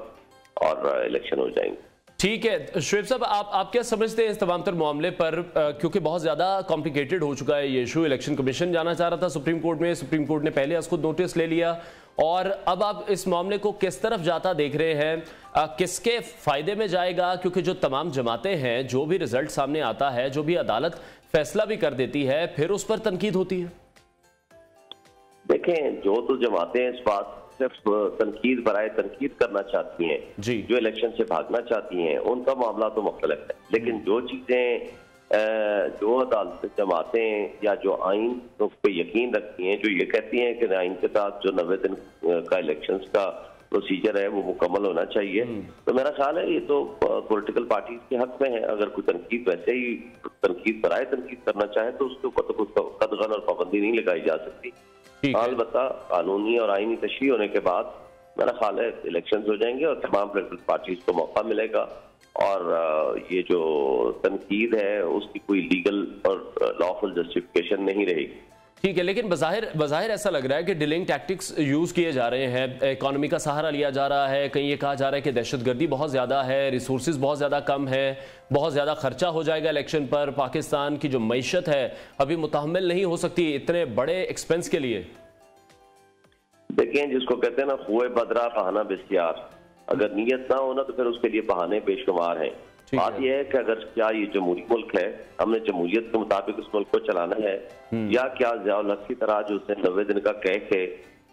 और इलेक्शन हो जाएंगे। ठीक है शुएब साहब, आप क्या समझते हैं इस तमाम तर मामले पर? क्योंकि बहुत ज़्यादा कॉम्प्लिकेटेड हो चुका है ये इशू। इलेक्शन कमीशन जाना चाह रहा था सुप्रीम कोर्ट में, सुप्रीम कोर्ट ने पहले खुद नोटिस ले लिया, और अब आप इस मामले को किस तरफ जाता देख रहे हैं? किसके फ़ायदे में जाएगा? क्योंकि जो तमाम जमातें हैं, जो भी रिजल्ट सामने आता है, जो भी अदालत फैसला भी कर देती है, फिर उस पर तनकीद होती है। देखें, जो तो जमातें इस बात सिर्फ तनकीद बराए तनकीद करना चाहती हैं, जो इलेक्शन से भागना चाहती हैं, उनका मामला तो मुख्तलिफ है। लेकिन जो चीजें जो अदालत जमातें या जो आइन पे यकीन रखती हैं, जो ये कहती हैं कि आइन के तहत जो 90 दिन का इलेक्शन का प्रोसीजर है वो मुकम्मल होना चाहिए, तो मेरा ख्याल है ये तो पॉलिटिकल पार्टीज के हक में है। अगर कोई तनकीद वैसे ही तनकीद बराए तनकीद करना चाहे तो उसके ऊपर तो कुछ कदगन और पाबंदी नहीं लगाई जा सकती। अलबत्ता कानूनी और आईनी तशरीह होने के बाद मेरा ख्याल है इलेक्शन हो जाएंगे और तमाम पॉलिटिकल पार्टीज को मौका मिलेगा, और ये जो तनकीद है उसकी कोई लीगल और लॉफुल जस्टिफिकेशन नहीं रहेगी। ठीक है, लेकिन बज़ाहिर ऐसा लग रहा है कि डिलेइंग टैक्टिक्स यूज़ किए जा रहे हैं, इकॉनमी का सहारा लिया जा रहा है। कहीं ये कहा जा रहा है कि दहशतगर्दी बहुत ज़्यादा है, रिसोर्सेज बहुत ज़्यादा कम है, बहुत ज़्यादा खर्चा हो जाएगा इलेक्शन पर, पाकिस्तान की जो मईशत है अभी मुतहम्मिल नहीं हो सकती इतने बड़े एक्सपेंस के लिए। देखें, जिसको कहते हैं ना खुए बदरा बहाना बेसियार, अगर नीयत ना हो ना तो फिर उसके लिए बहाने बेशुमार हैं। बात यह है कि अगर क्या ये जमहूरी मुल्क है, हमने जमहूरियत के मुताबिक इस मुल्क को चलाना है, या क्या ज़ियाउल हक की तरह जो उसने 90 दिन का कह के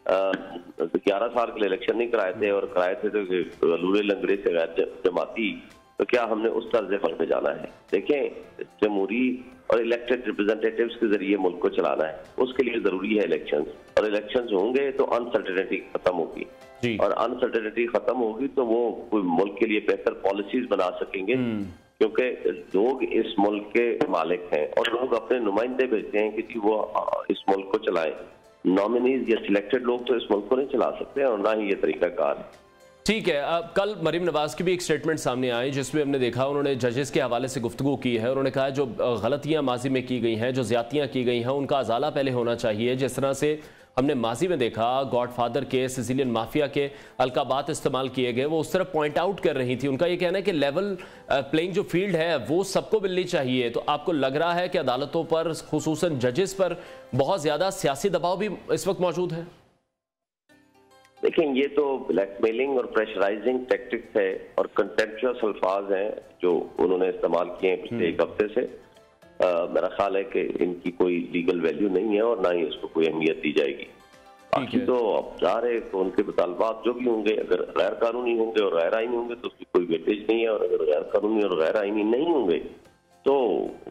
11 साल के लिए इलेक्शन नहीं कराए थे और कराए थे तो लूले लंगड़े से गैर जमाती तो क्या हमने उस तर्ज फल पे जाना है? देखें, जमहूरी और इलेक्टेड रिप्रेजेंटेटिव्स के जरिए मुल्क को चलाना है, उसके लिए जरूरी है इलेक्शंस, और इलेक्शंस होंगे तो अनसर्टेनिटी खत्म होगी, और अनसर्टेनिटी खत्म होगी तो वो कोई मुल्क के लिए बेहतर पॉलिसीज बना सकेंगे, क्योंकि लोग इस मुल्क के मालिक हैं और लोग अपने नुमाइंदे भेजते हैं कि जी वो इस मुल्क को चलाएं। नॉमिनीज या सिलेक्टेड लोग तो इस मुल्क को नहीं चला सकते और ना ही ये तरीकाकार है। ठीक है। कल मरीम नवाज की भी एक स्टेटमेंट सामने आई जिसमें हमने देखा उन्होंने जजेस के हवाले से गुफ्तगू की है। उन्होंने कहा जो गलतियां माजी में की गई हैं, जो ज्यादतियां की गई हैं, उनका अजाला पहले होना चाहिए। जिस तरह से हमने माजी में देखा गॉडफादर के, सिसिलियन माफिया के अलकाबात इस्तेमाल किए गए, वो उस तरफ पॉइंट आउट कर रही थी। उनका ये कहना है कि लेवल प्लेइंग जो फील्ड है वो सबको मिलनी चाहिए। तो आपको लग रहा है कि अदालतों पर, खुसूसन जजेस पर, बहुत ज़्यादा सियासी दबाव भी इस वक्त मौजूद है? देखिए, ये तो ब्लैकमेलिंग और प्रेशराइजिंग टैक्टिक्स है और कंटेम्पचुअस अल्फाज हैं जो उन्होंने इस्तेमाल किए हैं पिछले एक हफ्ते से। मेरा ख्याल है कि इनकी कोई लीगल वैल्यू नहीं है और ना ही इसको कोई अहमियत दी जाएगी। बाकी तो अब जा रहे तो उनके मुतालबात जो भी होंगे, अगर गैर कानूनी होंगे और गैर आईनी होंगे तो उसकी कोई वेटेज नहीं है, और अगर गैर कानूनी और गैर आईनी नहीं होंगे तो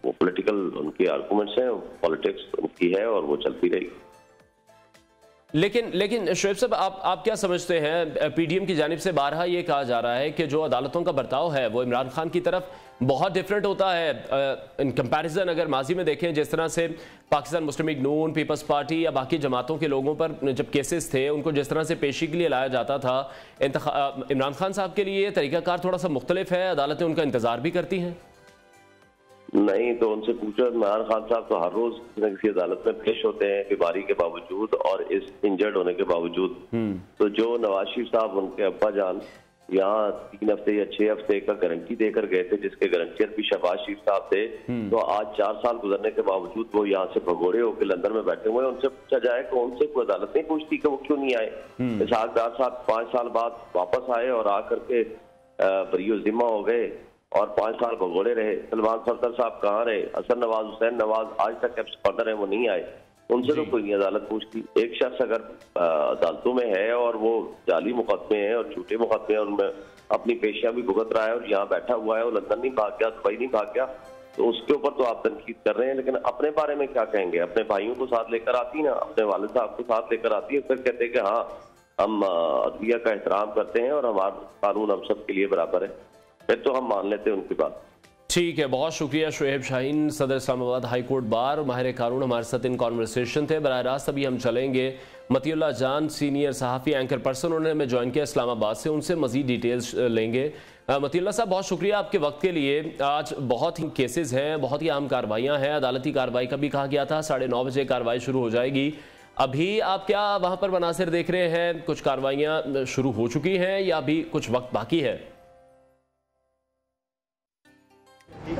वो पॉलिटिकल उनके आर्गूमेंट्स हैं, पॉलिटिक्स उनकी है और वो चलती रहेगी। लेकिन शोएब साहब, आप क्या समझते हैं? पीडीएम की जानिब से बारहा ये कहा जा रहा है कि जो अदालतों का बर्ताव है वो इमरान खान की तरफ बहुत डिफरेंट होता है इन कंपैरिजन। अगर माजी में देखें जिस तरह से पाकिस्तान मुस्लिम लीग नून, पीपल्स पार्टी या बाकी जमातों के लोगों पर जब केसेस थे उनको जिस तरह से पेशी के लिए लाया जाता था, इमरान खान साहब के लिए तरीकाकार थोड़ा सा मुख्तलिफ है। अदालतें उनका इंतजार भी करती हैं? नहीं, तो उनसे पूछो। इमरान खान साहब तो हर रोज किसी अदालत में पेश होते हैं बीमारी के बावजूद और इस इंजर्ड होने के बावजूद। तो जो नवाज शरीफ साहब, उनके अब्बा जान, यहाँ 3 हफ्ते या 6 हफ्ते का गारंटी देकर गए थे, जिसके गारंटियर भी शहबाज शरीफ साहब थे, तो आज 4 साल गुजरने के बावजूद वो यहाँ से भगोड़े होकर लंदन में बैठे हुए हैं। उनसे पूछा जाए कि उनसे कोई अदालत नहीं पूछती कि वो क्यों नहीं आए। इसहाक डार साहब 5 साल बाद वापस आए और आकर के बरीओ जिम्मा हो गए और 5 साल भगोड़े रहे। सलमान सरदार साहब कहाँ रहे? हसन नवाज, हुसैन नवाज आज तक एक्स-ऑर्डर है, वो नहीं आए। उनसे तो कोई नहीं अदालत पूछती। एक शख्स अगर अदालतों में है और वो जाली मुकदमे हैं और झूठे मुकदमे हैं, उनमें अपनी पेशियां भी भुगत रहा है और यहाँ बैठा हुआ है, वो लंदन नहीं भाग गया, दुबई नहीं भाग गया, तो उसके ऊपर तो आप तनकीद कर रहे हैं। लेकिन अपने बारे में क्या कहेंगे? अपने भाइयों को साथ लेकर आती ना, अपने वालिद साहब को साथ लेकर आती है, फिर कहते हैं कि हाँ हम अदलिया का एहतराम करते हैं और हमारा कानून हम सब के लिए बराबर है, फिर तो हम मान लेते हैं उनकी बात। ठीक है, बहुत शुक्रिया शोएब शाहीन, सदर इस्लामाबाद हाई कोर्ट बार, माहिर कानून, हमारे साथ इन कॉन्वर्सेशन थे। बराह रास्त अभी हम चलेंगे मतीउल्लाह जान, सीनियर सहाफ़ी एंकर पर्सन, उन्होंने हमें ज्वाइन किया इस्लामाबाद से, उनसे मजीद डिटेल्स लेंगे। मतीउल्लाह साहब, बहुत शुक्रिया आपके वक्त के लिए। आज बहुत ही केसेस हैं, बहुत ही अहम कार्रवाइयाँ हैं। अदालती कार्रवाई का भी कहा गया था 9:30 बजे कार्रवाई शुरू हो जाएगी। अभी आप क्या वहाँ पर मनासिर देख रहे हैं? कुछ कार्रवाइयाँ शुरू हो चुकी हैं या अभी कुछ वक्त बाकी है?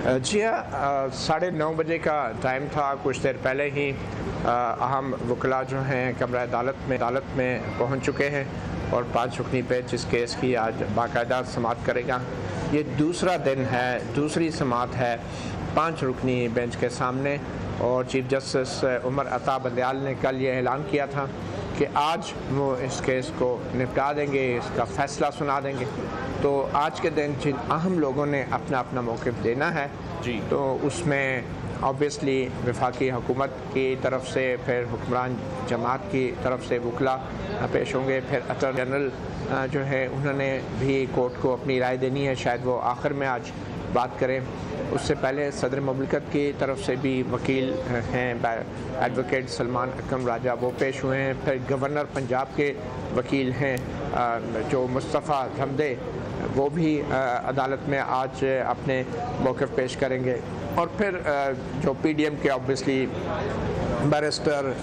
जी हाँ, 9:30 बजे का टाइम था। कुछ देर पहले ही अहम वकला जो हैं कमरा अदालत में पहुंच चुके हैं और 5 रुकनी बेंच इस केस की आज बाकायदा समाअत करेगा। ये दूसरा दिन है, दूसरी समाअत है 5 रुकनी बेंच के सामने, और चीफ जस्टिस उमर अता बंदयाल ने कल ये ऐलान किया था कि आज वो इस केस को निपटा देंगे, इसका फ़ैसला सुना देंगे। तो आज के दिन जिन अहम लोगों ने अपना अपना मौक़िफ़ देना है जी, तो उसमें ऑब्वियसली वफाकी हुकूमत की तरफ से, फिर हुक्मरान जमात की तरफ से वकला पेश होंगे, फिर अटॉर्नी जनरल जो है उन्होंने भी कोर्ट को अपनी राय देनी है, शायद वो आखिर में आज बात करें। उससे पहले सदर मुमलिकत की तरफ से भी वकील हैं एडवोकेट सलमान अकरम राजा, वो पेश हुए हैं। फिर गवर्नर पंजाब के वकील हैं जो मुस्तफ़ा धमदे, वो भी अदालत में आज अपने मौक़िफ़ पेश करेंगे। और फिर जो पीडीएम के ऑब्वियसली बैरिस्टर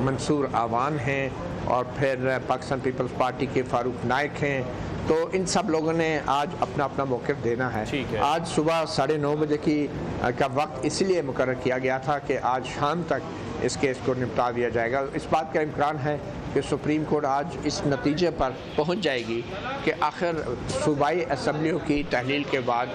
मंसूर आवान हैं, और फिर पाकिस्तान पीपल्स पार्टी के फारूक नाइक हैं। तो इन सब लोगों ने आज अपना अपना मौक़िफ़ देना है। आज सुबह 9:30 बजे का वक्त इसलिए मुकर्रर किया गया था कि आज शाम तक इस केस को निपटा दिया जाएगा। इस बात का इम्कान है कि सुप्रीम कोर्ट आज इस नतीजे पर पहुंच जाएगी कि आखिर सूबाई असम्बलियों की तहलील के बाद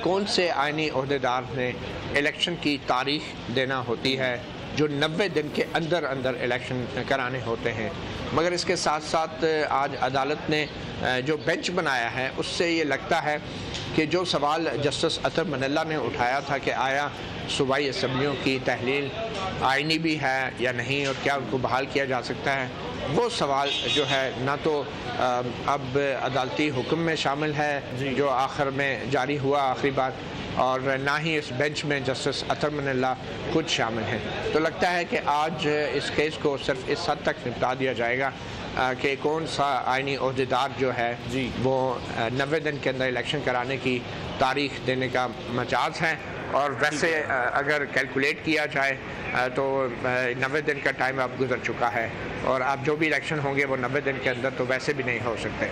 कौन से आइनी ओहदेदार ने इलेक्शन की तारीख देना होती है, जो 90 दिन के अंदर अंदर इलेक्शन कराने होते हैं। मगर इसके साथ साथ आज अदालत ने जो बेंच बनाया है उससे ये लगता है कि जो सवाल जस्टिस अतर मनल्ला ने उठाया था कि आया सूबाई असम्बलियों की तहलील आइनी भी है या नहीं और क्या उनको बहाल किया जा सकता है, वो सवाल जो है ना तो अब अदालती हुक्म में शामिल है जो आखिर में जारी हुआ आखिरी बार, और ना ही इस बेंच में जस्टिस अतर मनल्ला खुद शामिल हैं। तो लगता है कि आज इस केस को सिर्फ इस हद तक निपटा दिया जाएगा कि कौन सा आइनी ओहदेदार जो है वो 90 दिन के अंदर इलेक्शन कराने की तारीख देने का मजाज है। और वैसे अगर कैलकुलेट किया जाए तो 90 दिन का टाइम अब गुजर चुका है और अब जो भी इलेक्शन होंगे वो 90 दिन के अंदर तो वैसे भी नहीं हो सकते।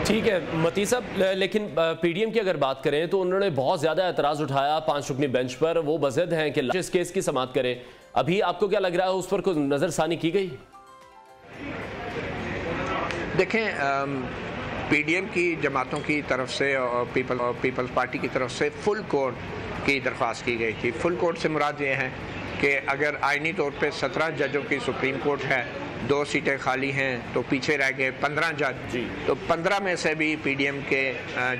ठीक है मती साहब, लेकिन पीडीएम की अगर बात करें तो उन्होंने बहुत ज़्यादा एतराज़ उठाया 5 रुकनी बेंच पर, वो बज़द हैं कि इस केस की समाअत करें। अभी आपको क्या लग रहा है, उस पर कुछ नज़रसानी की गई? देखें, पीडीएम की जमातों की तरफ से और पीपल्स पार्टी की तरफ से फुल कोर्ट की दरख्वास्त की गई थी। फुल कोर्ट से मुराद ये है कि अगर आइनी तौर पे 17 जजों की सुप्रीम कोर्ट है, 2 सीटें खाली हैं तो पीछे रह गए 15 जज, तो 15 में से भी पीडीएम के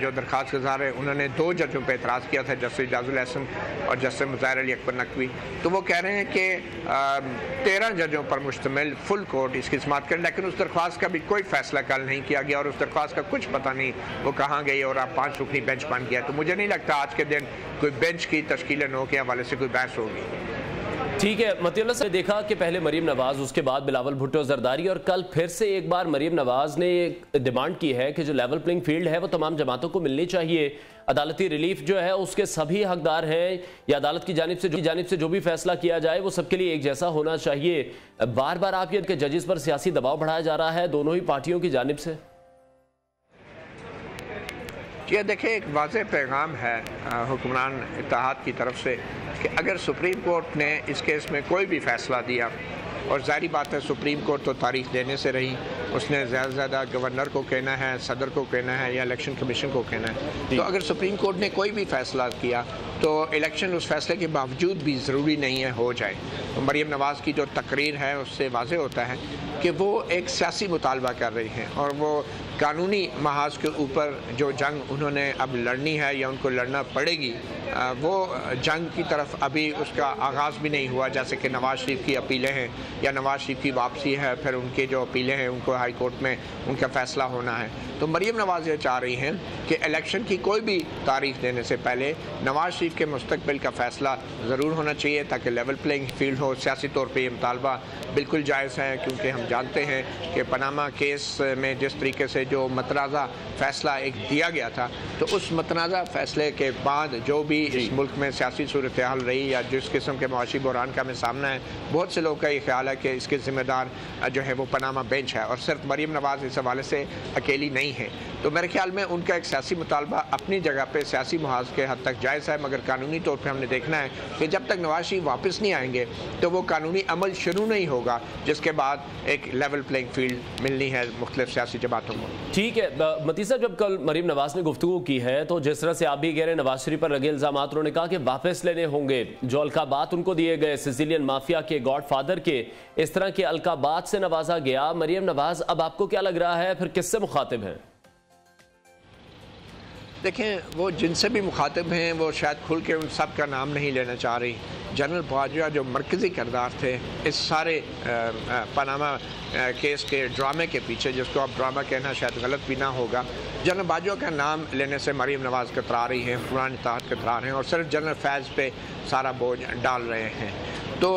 जो दरख्वास्त गुजार है उन्होंने 2 जजों पे एतराज़ किया था, जस्टिस जाजुल एहसन और जस्टिस मुज़ाहिर अली अकबर नकवी। तो वो कह रहे हैं कि 13 जजों पर मुश्तमिल फुल कोर्ट इसकी समाअत करे, लेकिन उस दरख्वास्त का भी कोई फैसला कल नहीं किया गया और उस दरख्वास्त का कुछ पता नहीं वो कहाँ गई और अब 5 रुकनी बेंच बन गया। तो मुझे नहीं लगता आज के दिन कोई बेंच की तश्कील नौ के हवाले से कोई बहस होगी। ठीक है मतीउल्लाह साहब, देखा कि पहले मरीम नवाज, उसके बाद बिलावल भुट्टो जरदारी, और कल फिर से एक बार मरीम नवाज ने डिमांड की है कि जो लेवल प्लेइंग फील्ड है वो तमाम जमातों को मिलनी चाहिए। अदालती रिलीफ जो है उसके सभी हकदार हैं, या अदालत की जानिब से जो भी फैसला किया जाए वो सबके लिए एक जैसा होना चाहिए। बार बार आप ये कि जजेस पर सियासी दबाव बढ़ाया जा रहा है दोनों ही पार्टियों की जानिब से। ये देखिए, एक वाज़ेह पैगाम है हुक्मरान इत्तेहाद की तरफ से कि अगर सुप्रीम कोर्ट ने इस केस में कोई भी फ़ैसला दिया, और ज़ाहिर बात है सुप्रीम कोर्ट तो तारीख देने से रही, उसने ज़्यादा से ज़्यादा गवर्नर को कहना है, सदर को कहना है या इलेक्शन कमीशन को कहना है, तो अगर सुप्रीम कोर्ट ने कोई भी फ़ैसला किया तो इलेक्शन उस फैसले के बावजूद भी ज़रूरी नहीं है हो जाए। तो मरीम नवाज़ की जो तकरीर है उससे वाज़ेह होता है कि वो एक सियासी मुतालबा कर रही हैं और वो कानूनी महाज के ऊपर जो जंग उन्होंने अब लड़नी है या उनको लड़ना पड़ेगी, वो जंग की तरफ अभी उसका आगाज़ भी नहीं हुआ। जैसे कि नवाज़ शरीफ की अपीलें हैं या नवाज़ शरीफ की वापसी है, फिर उनके जो अपीलें हैं उनको हाई कोर्ट में उनका फ़ैसला होना है। तो मरीम नवाज़ ये चाह रही हैं कि इलेक्शन की कोई भी तारीख देने से पहले नवाज़ शरीफ के मुस्तकबिल का फ़ैसला ज़रूर होना चाहिए ताकि लेवल प्लेइंग फील्ड हो। सियासी तौर पर यह मुतालबा बिल्कुल जायज़ है, क्योंकि हम जानते हैं कि पनामा केस में जिस तरीके से जो मतनाज़ा फ़ैसला एक दिया गया था, तो उस मतनाज़ा फ़ैसले के बाद जो भी इस मुल्क में सियासी सूरत हाल रही या जिस किस्म के मुआशी बहरान का हमें सामना है, बहुत से लोगों का ये ख्याल है कि इसके ज़िम्मेदार जो है वो पनामा बेंच है और सिर्फ मरीम नवाज़ इस हवाले से अकेली नहीं है। तो मेरे ख्याल में उनका एक सियासी मुतालबा अपनी जगह पर सियासी मुहाज के हद तक जायज़ है, मगर कानूनी तौर पर हमने देखना है कि जब तक नवाज शरीफ वापस नहीं आएंगे तो वो कानूनी अमल शुरू नहीं होगा, जिसके बाद एक लेवल प्लेइंग फील्ड मिलनी है मुख्तलिफ सियासी जमातों को। ठीक है मती साहब, जब कल मरीम नवाज ने गुफ्तगू की है तो जिस तरह से आप भी कह रहे हैं नवाज शरीफ पर लगे इल्जाम, उन्होंने कहा कि वापस लेने होंगे जो अलकाबात उनको दिए गए सिसिलियन माफिया के गॉडफादर के, इस तरह के अलकाबात से नवाजा गया मरीम नवाज। अब आपको क्या लग रहा है फिर किससे मुखातिब हैं? देखें, वो जिनसे भी मुखातिब हैं वो शायद खुल के उन सब का नाम नहीं लेना चाह रही। जनरल बाजवा जो मरकज़ी किरदार थे इस सारे पनामा केस के ड्रामे के पीछे, जिसको अब ड्रामा कहना शायद गलत भी ना होगा, जनरल बाजवा का नाम लेने से मरीम नवाज़ कतरा रही हैं, हुक्मरान इत्तेहाद कतरा रहे हैं और सिर्फ जनरल फैज़ पे सारा बोझ डाल रहे हैं। तो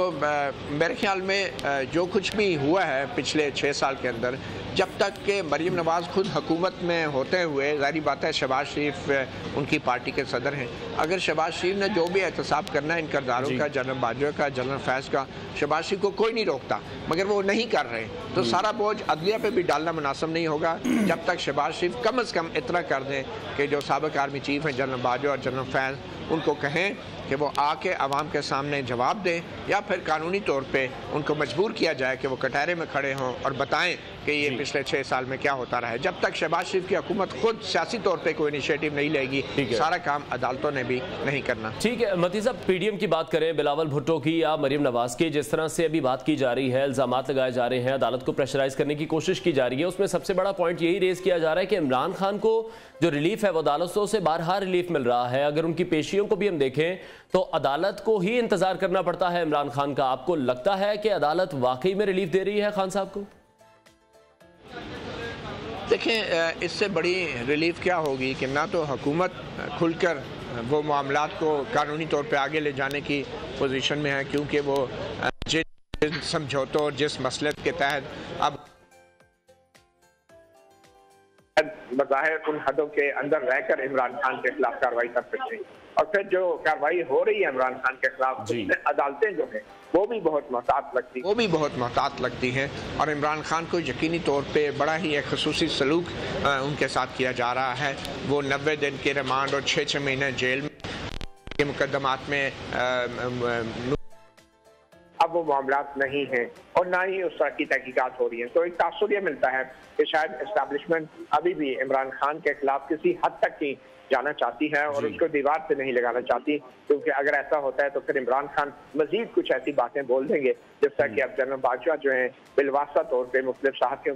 मेरे ख्याल में जो कुछ भी हुआ है पिछले 6 साल के अंदर, जब तक कि मरीम नवाज़ खुद हुकूमत में होते हुए, ज़ाहिर बात है शहबाज शरीफ उनकी पार्टी के सदर हैं, अगर शहबाज शरीफ ने जो भी एहतसाब करना है इन किरदारों का, जनरल बाजवा का, जनरल फैज़ का, शहबाज शरीफ को कोई नहीं रोकता, मगर वो नहीं कर रहे, तो सारा बोझ अदलिया पे भी डालना मुनासिब नहीं होगा जब तक शहबाज शरीफ कम अज़ कम इतना कर दें कि जो साबिक़ आर्मी चीफ हैं जनरल बाजवा और जनरल फैज़, उनको कहें कि वो आके आवाम के सामने जवाब दें, या फिर कानूनी तौर पे उनको मजबूर किया जाए कि वो कटहरे में खड़े हों और बताएं कि ये पिछले 6 साल में क्या होता रहा है। जब तक शहबाज शरीफ की हुकूमत खुद सियासी तौर पे कोई इनिशिएटिव नहीं लेगी, सारा काम अदालतों ने भी नहीं करना। ठीक है मती साहब, पीडीएम की बात करें, बिलावल भुट्टो की या मरीम नवाज की, जिस तरह से अभी बात की जा रही है, इल्जामात लगाए जा रहे हैं, अदालत को प्रेशराइज करने की कोशिश की जा रही है, उसमें सबसे बड़ा पॉइंट यही रेज किया जा रहा है कि इमरान खान को जो रिलीफ है वो अदालतों से बारहा रिलीफ मिल रहा है। अगर उनकी पेशियों को भी हम देखें तो अदालत को ही इंतजार करना पड़ता है इमरान खान का। आपको लगता है कि अदालत वाकई में रिलीफ दे रही है खान साहब को? देखें, इससे बड़ी रिलीफ क्या होगी कि ना तो हुकूमत खुलकर वो मामलात को कानूनी तौर पे आगे ले जाने की पोजीशन में है, क्योंकि वो जिस समझौतों और जिस मसलत के तहत अब बज़ाहिर उन हदों के अंदर रहकर इमरान खान के खिलाफ कार्रवाई कर सकते हैं, और फिर जो कार्रवाई हो रही है इमरान खान के खिलाफ, अदालतें जो हैं वो भी बहुत मोहतात लगती हैं, और इमरान खान को यकीनी तौर पे बड़ा ही एक खसूसी सलूक उनके साथ किया जा रहा है। वो 90 दिन के रिमांड और 6 महीने जेल में के मुकदमात में अब वो मामलात नहीं हैं और ना ही उस तरह की तहकीकात हो रही हैं। तो एक तासुर ये मिलता है कि शायद एस्टैब्लिशमेंट अभी भी इमरान खान के खिलाफ किसी हद तक ही जाना चाहती है और उसको दीवार से नहीं लगाना चाहती, क्योंकि अगर ऐसा होता है तो फिर इमरान खान मजीद कुछ ऐसी बातें बोल देंगे जिस तरह कि अब जनरल बाजवा जो है बिलवास्ता तौर पे मुख्तलिफ सहाफ़ियों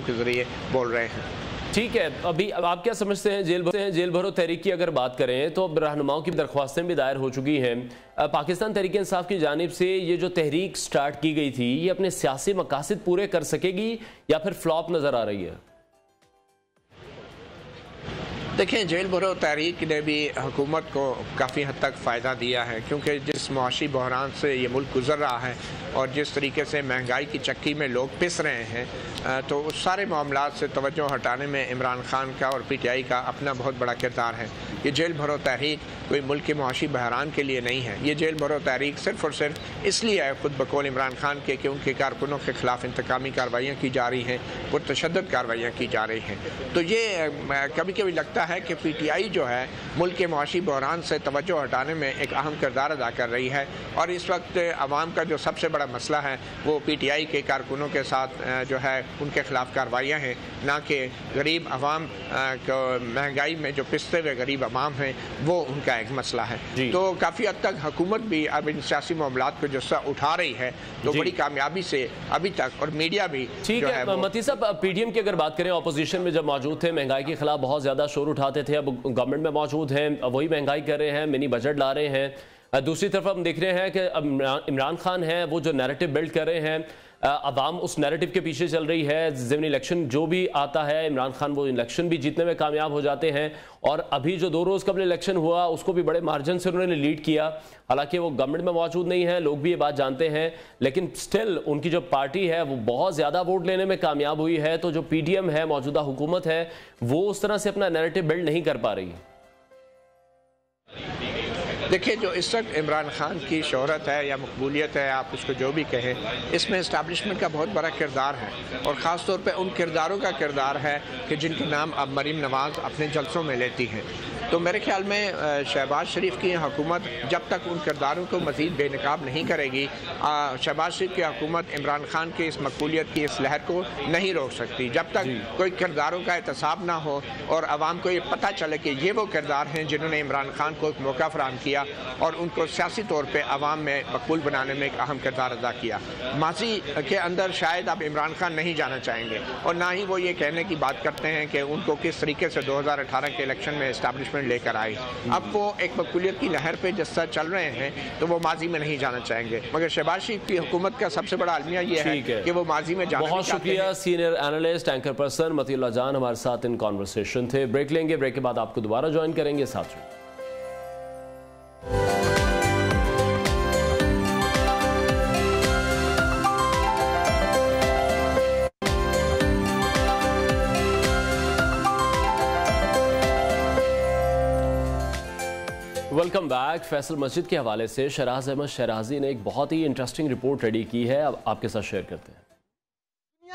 के जरिए बोल रहे हैं। ठीक है, अभी अब आप क्या समझते हैं जेल भरो तहरीक की अगर बात करें तो रहनुमाओं की दरख्वास्तें भी दायर हो चुकी हैं। पाकिस्तान तहरीक इंसाफ की जानिब से ये जो तहरीक स्टार्ट की गई थी, ये अपने सियासी मकासद पूरे कर सकेगी या फिर फ्लॉप नजर आ रही है? देखें, जेल भरो तहरीक ने भी हुकूमत को काफ़ी हद तक फ़ायदा दिया है, क्योंकि जिस मुआशी बहरान से ये मुल्क गुजर रहा है और जिस तरीके से महंगाई की चक्की में लोग पिस रहे हैं, तो उस सारे मामलात से तवज्जो हटाने में इमरान खान का और PTI का अपना बहुत बड़ा किरदार है। ये जेल भरो तहरीक कोई मुल्क के मुआशी बहरान के लिए नहीं है। ये जेल भरो तहरीक सिर्फ़ और सिर्फ इसलिए है खुद बकौल इमरान खान के कि उनके कारकुनों के खिलाफ इंतकामी कार्रवाइयाँ की जा रही हैं, पुरतशद्दुद कार्रवाइयाँ की जा रही हैं। तो ये कभी कभी लगता है कि PTI जो है मुल्क के मुआशी बहरान से तवज्जो हटाने में एक अहम किरदार अदा कर रही है, और इस वक्त आवाम का जो सबसे बड़ा मसला है वो PTI के कारकुनों के साथ जो है उनके खिलाफ कार्रवाइयाँ हैं, ना कि गरीब आवाम को महंगाई में जो पिसते हुए गरीब आवाम हैं वो उनका एक मसला है। तो काफ़ी हद तक हुकूमत भी अब इन सियासी मामलात को जो उठा रही है तो बड़ी कामयाबी से अभी तक, और मीडिया भी ठीक है। मती साहब, PDM की अगर बात करें, अपोजिशन में जब मौजूद थे महंगाई के खिलाफ बहुत ज़्यादा शोर उठाते थे, अब गवर्नमेंट में मौजूद हैं, वही महंगाई कर रहे हैं, मिनी बजट ला रहे हैं। दूसरी तरफ हम देख रहे हैं कि अब इमरान खान है वो जो नैरेटिव बिल्ड कर रहे हैं, अवाम उस नैरेटिव के पीछे चल रही है। ज़मीनी इलेक्शन जो भी आता है इमरान खान वो इलेक्शन भी जीतने में कामयाब हो जाते हैं, और अभी जो 2 रोज़ कबल इलेक्शन हुआ उसको भी बड़े मार्जिन से उन्होंने लीड किया। हालांकि वो गवर्नमेंट में मौजूद नहीं है, लोग भी ये बात जानते हैं, लेकिन स्टिल उनकी जो पार्टी है वो बहुत ज़्यादा वोट लेने में कामयाब हुई है। तो जो PDM है, मौजूदा हुकूमत है, वो उस तरह से अपना नैरेटिव बिल्ड नहीं कर पा रही। देखिए, जो इस वक्त इमरान खान की शोहरत है या मकबूलियत है, आप उसको जो भी कहें, इसमें इस्टेब्लिशमेंट का बहुत बड़ा किरदार है, और ख़ास तौर पे उन किरदारों का किरदार है कि जिनके नाम अब मरीम नवाज़ अपने जलसों में लेती हैं। तो मेरे ख्याल में शहबाज शरीफ की हुकूमत जब तक उन किरदारों को मज़ीद बेनकाब नहीं करेगी, शहबाज शरीफ की हुकूमत इमरान खान की इस मकबूलियत की इस लहर को नहीं रोक सकती। जब तक कोई किरदारों का एहतसाब ना हो और आवाम को ये पता चले कि ये वो किरदार हैं जिन्होंने इमरान खान को एक मौका फराहम किया और उनको सियासी तौर पर आवाम में मकबूल बनाने में एक अहम किरदार अदा किया। माजी के अंदर शायद अब इमरान खान नहीं जाना चाहेंगे, और ना ही वो ये कहने की बात करते हैं कि उनको किस तरीके से 2018 के इलेक्शन में एस्टैब्लिशमेंट लेकर आई। अब वो एक मकबूलियत की लहर पे जिस तरह चल रहे हैं तो वो माजी में नहीं जाना चाहेंगे, मगर शहबाज शरीफ की हुकूमत का सबसे बड़ा अलमिया ये है कि वो माजी में जाना। बहुत शुक्रिया senior analyst anchor person Matiullah जान हमारे साथ इन कॉन्वर्सेशन थे। ब्रेक लेंगे, ब्रेक के बाद आपको दोबारा ज्वाइन करेंगे। साथ में वेलकम बैक। फैसल मस्जिद के हवाले से शहराज अहमद शहराजी ने एक बहुत ही इंटरेस्टिंग रिपोर्ट रेडी की है, अब आपके साथ शेयर करते हैं।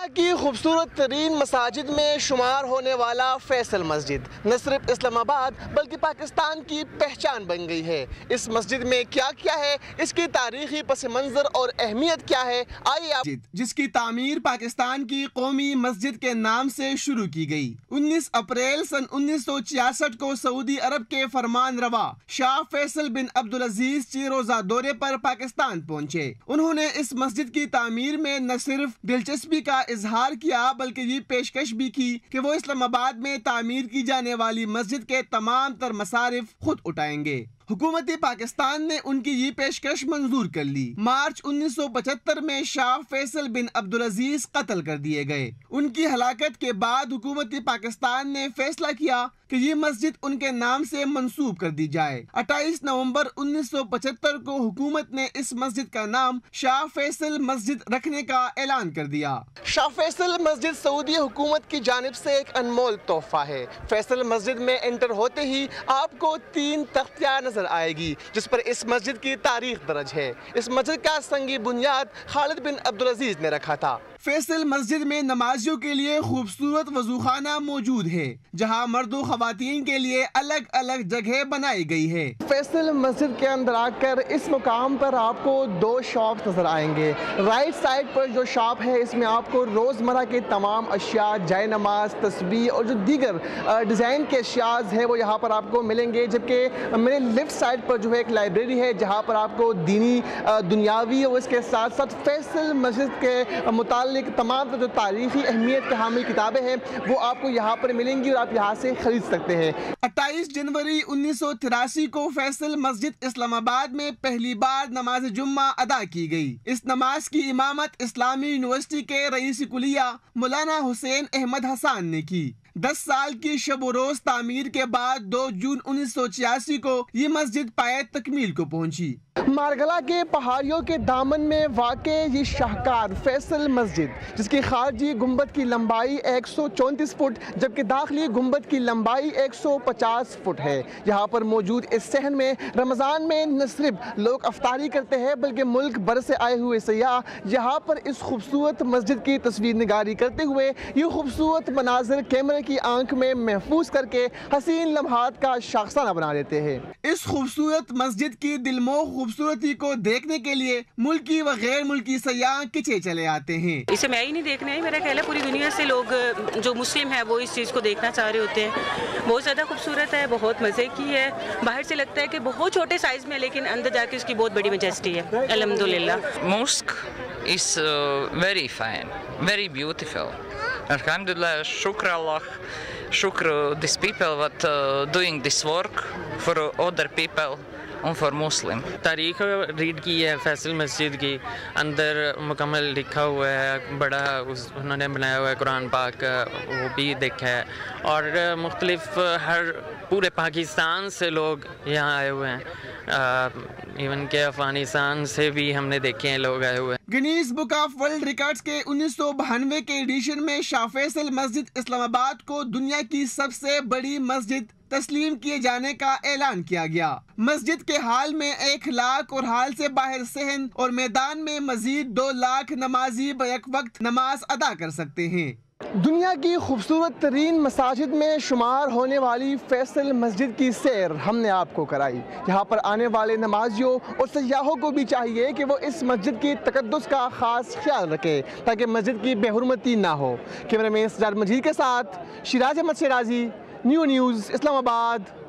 की खूबसूरत तरीन मसाजिद में शुमार होने वाला फैसल मस्जिद न सिर्फ इस्लामाबाद बल्कि पाकिस्तान की पहचान बन गई है। इस मस्जिद में क्या क्या है, इसकी तारीखी पस मंजर और अहमियत क्या है, आइए आप। जिसकी तामीर पाकिस्तान की कौमी मस्जिद के नाम से शुरू की गई। 19 अप्रैल सन 1966 को सऊदी अरब के फरमान रवा शाह फैसल बिन अब्दुल अजीज 4 रोजा दौरे पर पाकिस्तान पहुँचे। उन्होंने इस मस्जिद की तामीर में न सिर्फ दिलचस्पी का इजहार किया बल्कि ये पेशकश भी की कि वो इस्लामाबाद में तामीर की जाने वाली मस्जिद के तमाम तर मसारिफ खुद उठाएंगे। हुकूमत पाकिस्तान ने उनकी ये पेशकश मंजूर कर ली। मार्च 1975 में शाह फैसल बिन अब्दुल अजीज कत्ल कर दिए गए। उनकी हलाकत के बाद हुकूमत पाकिस्तान ने फैसला किया कि ये मस्जिद उनके नाम से मंसूब कर दी जाए। 28 नवंबर 1975 को हुकूमत ने इस मस्जिद का नाम शाह फैसल मस्जिद रखने का ऐलान कर दिया। शाह फैसल मस्जिद सऊदी हुकूमत की जानिब से एक अनमोल तोहफा है। फैसल मस्जिद में एंटर होते ही आपको 3 तख्तियां नजर आएगी जिस पर इस मस्जिद की तारीख दर्ज है। इस मस्जिद का संगी बुनियाद खालिद बिन अब्दुल अजीज ने रखा था। फैसल मस्जिद में नमाजियों के लिए खूबसूरत वजूखाना मौजूद है जहां मर्दों खवातीन के लिए अलग अलग जगह बनाई गई है। फैसल मस्जिद के अंदर आकर इस मुकाम पर आपको 2 शॉप नजर आएंगे। राइट साइड पर जो शॉप है इसमें आपको रोजमर्रा के तमाम अशिया, जाय नमाज, तस्बीह और जो दीगर डिजाइन के अशियाज है वो यहाँ पर आपको मिलेंगे। जबकि मेरे लेफ्ट साइड पर जो है एक लाइब्रेरी है जहाँ पर आपको दीनी, दुनियावी और इसके साथ साथ फैसल मस्जिद के मुतालिक तमाम जो तारीखी अहमियत के हामिल किताबें हैं वो आपको यहाँ पर मिलेंगी और आप यहाँ से खरीद सकते हैं। 28 जनवरी 1983 को फैसल मस्जिद इस्लामाबाद में पहली बार नमाज जुम्मा अदा की गई। इस नमाज की इमामत इस्लामी यूनिवर्सिटी के रईस कुलिया मौलाना हुसैन अहमद हसन ने की। 10 साल की शब रोज तामीर के बाद 2 जून 1986 को ये मस्जिद पाए तकमील को पहुंची। मारगला के पहाड़ियों के दामन में वाक़े ये शाहकार फैसल मस्जिद जिसकी खारजी गुंबद की लंबाई 134 फुट जबकि दाखिली गुंबद की लंबाई 150 फुट है। यहाँ पर मौजूद इस सहन में रमज़ान में न सिर्फ लोग अफ्तारी करते हैं बल्कि मुल्क भर से आए हुए सयाह यहाँ पर इस खूबसूरत मस्जिद की तस्वीर निगारी करते हुए ये खूबसूरत मनाजिर कैमरे की आंख में महफूज करके हसीन लम्हात का शाखसाना बना देते हैं। इस खूबसूरत मस्जिद की दिलमोह खूबसूरती को देखने के लिए मुल्की व गैर मुल्की सयाह खिंचे चले आते हैं। इसे मैं ही नहीं देखने आई, मेरा ख्याल है पूरी दुनिया से लोग जो मुस्लिम है वो इस चीज़ को देखना चाह रहे होते हैं। बहुत ज़्यादा खूबसूरत है, बहुत मज़े की है। बाहर से लगता है कि बहुत छोटे साइज़ में लेकिन अंदर जाके उसकी बहुत बड़ी मजेस्टी है। अल्हम्दुलिल्लाह। Mosque is very fine, very beautiful. Alhamdulillah, shukr Allah, shukr these people that doing this work for other people and for Muslim. तारीख रीड की है फैसल मस्जिद की, अंदर मुकम्मल लिखा हुआ है, बड़ा उन्होंने बनाया हुआ है कुरान पाक, वो भी देखा है और मुख्तलिफ हर पूरे पाकिस्तान से लोग यहाँ आए हुए हैं, इवन के अफगानिस्तान से भी हमने देखे हैं लोग आए हुए हैं। Guinness book of world records के 1992 के एडिशन में शाह फैसल मस्जिद इस्लामाबाद को दुनिया की सबसे बड़ी मस्जिद तस्लीम किए जाने का ऐलान किया गया। मस्जिद के हाल में 1 लाख और हाल से बाहर सहन और मैदान में मजीद 2 लाख नमाजी बैक वक्त नमाज अदा कर सकते हैं। दुनिया की खूबसूरत तरीन मसाजिद में शुमार होने वाली फैसल मस्जिद की सैर हमने आपको कराई। यहाँ पर आने वाले नमाजियों और सयाहों को भी चाहिए कि वो इस मस्जिद की तकद्दुस का ख़ास ख्याल रखें ताकि मस्जिद की बेहुरमती ना हो। कैमरामैन सजाद मजीद के साथ Shiraz Ahmed Shirazi, new news Islamabad.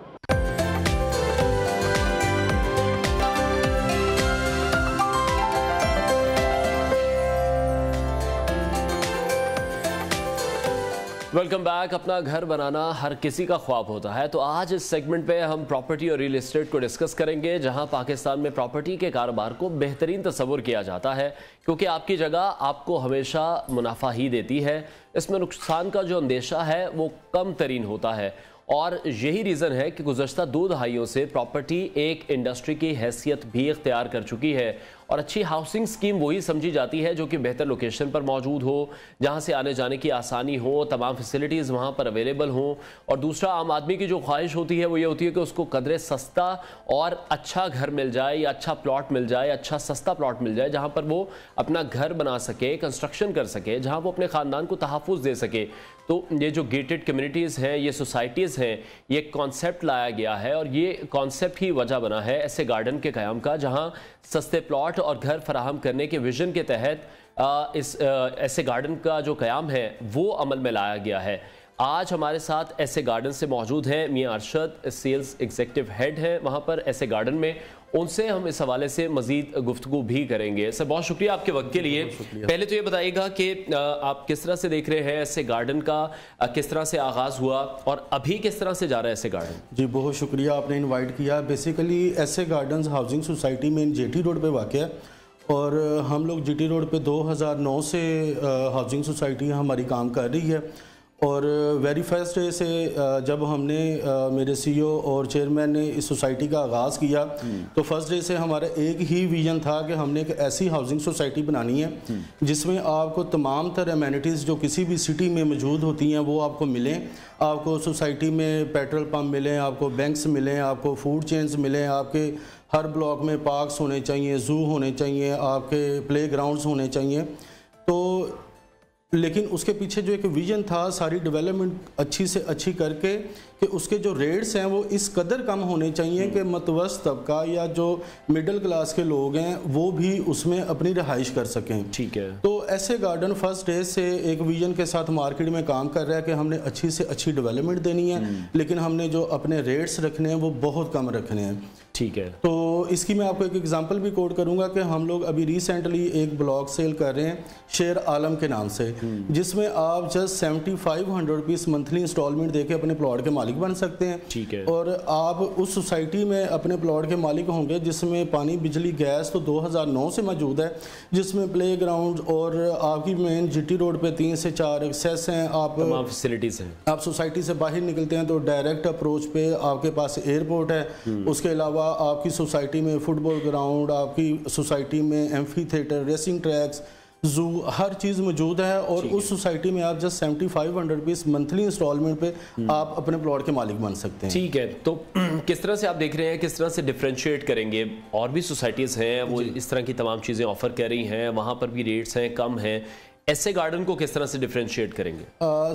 Welcome back. अपना घर बनाना हर किसी का ख्वाब होता है, तो आज इस सेगमेंट पे हम प्रॉपर्टी और रियल एस्टेट को डिस्कस करेंगे, जहां पाकिस्तान में प्रॉपर्टी के कारोबार को बेहतरीन तस्वुर किया जाता है क्योंकि आपकी जगह आपको हमेशा मुनाफा ही देती है। इसमें नुकसान का जो अंदेशा है वो कम तरीन होता है और यही रीज़न है कि गुज़श्ता 2 दहाइयों से प्रॉपर्टी एक इंडस्ट्री की हैसियत भी इख्तियार कर चुकी है और अच्छी हाउसिंग स्कीम वही समझी जाती है जो कि बेहतर लोकेशन पर मौजूद हो, जहाँ से आने जाने की आसानी हो, तमाम फैसिलिटीज़ वहाँ पर अवेलेबल हों। और दूसरा, आम आदमी की जो ख्वाहिश होती है वो ये होती है कि उसको कदरे सस्ता और अच्छा घर मिल जाए या अच्छा प्लॉट मिल जाए, अच्छा सस्ता प्लॉट मिल जाए, जहाँ पर वो अपना घर बना सके, कंस्ट्रक्शन कर सके, जहाँ वो अपने ख़ानदान को तहफ़्फ़ुज़ दे सके। तो ये जो गेटेड कम्युनिटीज़ हैं, ये सोसाइटीज़ हैं, ये कॉन्सेप्ट लाया गया है और ये कॉन्सेप्ट ही वजह बना है ऐसे गार्डन के क़याम का, जहाँ सस्ते प्लॉट और घर फराहम करने के विजन के तहत इस ऐसे गार्डन का जो क़याम है वो अमल में लाया गया है। आज हमारे साथ ऐसे गार्डन से मौजूद हैं मियां अरशद, सेल्स एग्जीक्यूटिव हेड हैं वहाँ पर ऐसे गार्डन में। उनसे हम इस हवाले से मजीद गुफ्तगू भी करेंगे। सर, बहुत शुक्रिया आपके वक्त के लिए। पहले तो ये बताइएगा कि आप किस तरह से देख रहे हैं ऐसे गार्डन का, किस तरह से आगाज़ हुआ और अभी किस तरह से जा रहा है ऐसे गार्डन? जी, बहुत शुक्रिया आपने इन्वाइट किया। बेसिकली ऐसे गार्डन हाउसिंग सोसाइटी में जेटी रोड पे वाक़ है और हम लोग जेटी रोड पे 2009 से हाउसिंग सोसाइटी हमारी काम कर रही है। और वेरी फर्स्ट डे से जब हमने मेरे सीईओ और चेयरमैन ने इस सोसाइटी का आगाज़ किया तो फर्स्ट डे से हमारा एक ही विज़न था कि हमने एक ऐसी हाउसिंग सोसाइटी बनानी है जिसमें आपको तमाम तरह एमेनिटीज़ जो किसी भी सिटी में मौजूद होती हैं वो आपको मिलें। आपको सोसाइटी में पेट्रोल पम्प मिलें, आपको बैंक्स मिलें, आपको फूड चेन्स मिलें, आपके हर ब्लॉक में पार्क्स होने चाहिए, ज़ू होने चाहिए, आपके प्ले ग्राउंड्स होने चाहिए। तो लेकिन उसके पीछे जो एक विज़न था, सारी डेवलपमेंट अच्छी से अच्छी करके कि उसके जो रेट्स हैं वो इस कदर कम होने चाहिए कि मतवस्त तबका या जो मिडिल क्लास के लोग हैं वो भी उसमें अपनी रिहाइश कर सकें। ठीक है। तो ऐसे गार्डन फर्स्ट डे से एक विज़न के साथ मार्केट में काम कर रहा है कि हमने अच्छी से अच्छी डेवलपमेंट देनी है, लेकिन हमने जो अपने रेट्स रखने हैं वो बहुत कम रखने हैं। ठीक है। तो इसकी मैं आपको एक एग्जांपल भी कोट करूंगा कि हम लोग अभी रिसेंटली एक ब्लॉक सेल कर रहे हैं शेर आलम के नाम से, जिसमें आप जस्ट 7500 रुपीज़ मंथली इंस्टॉलमेंट देके अपने प्लॉट के मालिक बन सकते हैं। ठीक है। और आप उस सोसाइटी में अपने प्लॉट के मालिक होंगे जिसमें पानी, बिजली, गैस तो 2009 से मौजूद है, जिसमें प्ले ग्राउंड और आपकी मेन जीटी रोड पे 3 से 4 एक्सेस हैं। आप तमाम फैसिलिटीज़ हैं। आप सोसाइटी से बाहर निकलते हैं तो डायरेक्ट अप्रोच पे आपके पास एयरपोर्ट है। उसके अलावा आपकी सोसाइटी में फुटबॉल ग्राउंड, आपकी सोसाइटी में एम्फी थिएटर, रेसिंग ट्रैक्स, जू, हर चीज़ मौजूद है। और उस सोसाइटी में आप जस्ट 7500 रुपीज़ मंथली इंस्टॉलमेंट पे आप अपने प्लॉट के मालिक बन सकते हैं। ठीक है। तो किस तरह से आप देख रहे हैं, किस तरह से डिफ्रेंशिएट करेंगे? और भी सोसाइटीज़ हैं वो इस तरह की तमाम चीज़ें ऑफर कर रही हैं, वहाँ पर भी रेट्स हैं, कम हैं। ऐसे गार्डन को किस तरह से डिफ्रेंशिएट करेंगे?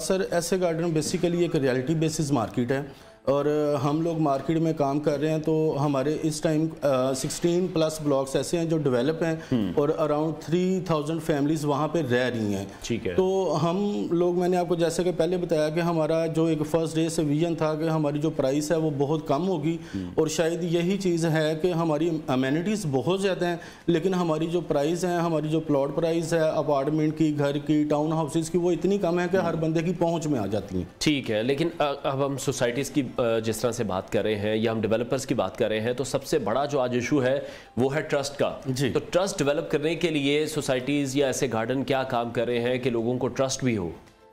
सर, ऐसे गार्डन बेसिकली एक रियलिटी बेसिस मार्केट है और हम लोग मार्केट में काम कर रहे हैं। तो हमारे इस टाइम 16 प्लस ब्लॉक्स ऐसे हैं जो डेवलप हैं और अराउंड 3000 फैमिलीज वहाँ पे रह रही हैं। ठीक है। तो हम लोग, मैंने आपको जैसे कि पहले बताया कि हमारा जो एक फर्स्ट डे से विजन था कि हमारी जो प्राइस है वो बहुत कम होगी और शायद यही चीज़ है कि हमारी अमेनिटीज़ बहुत ज़्यादा हैं लेकिन हमारी जो प्राइस है, हमारी जो प्लॉट प्राइस है अपार्टमेंट की, घर की, टाउन हाउसेज की, वो इतनी कम है कि हर बंदे की पहुँच में आ जाती हैं। ठीक है। लेकिन अब हम सोसाइटीज़ की जिस तरह से बात कर रहे हैं या हम डेवलपर्स की बात कर रहे हैं तो सबसे बड़ा जो आज इशू है वो है ट्रस्ट का। जी। तो ट्रस्ट डेवलप करने के लिए सोसाइटीज़ या ऐसे गार्डन क्या काम कर रहे हैं कि लोगों को ट्रस्ट भी हो?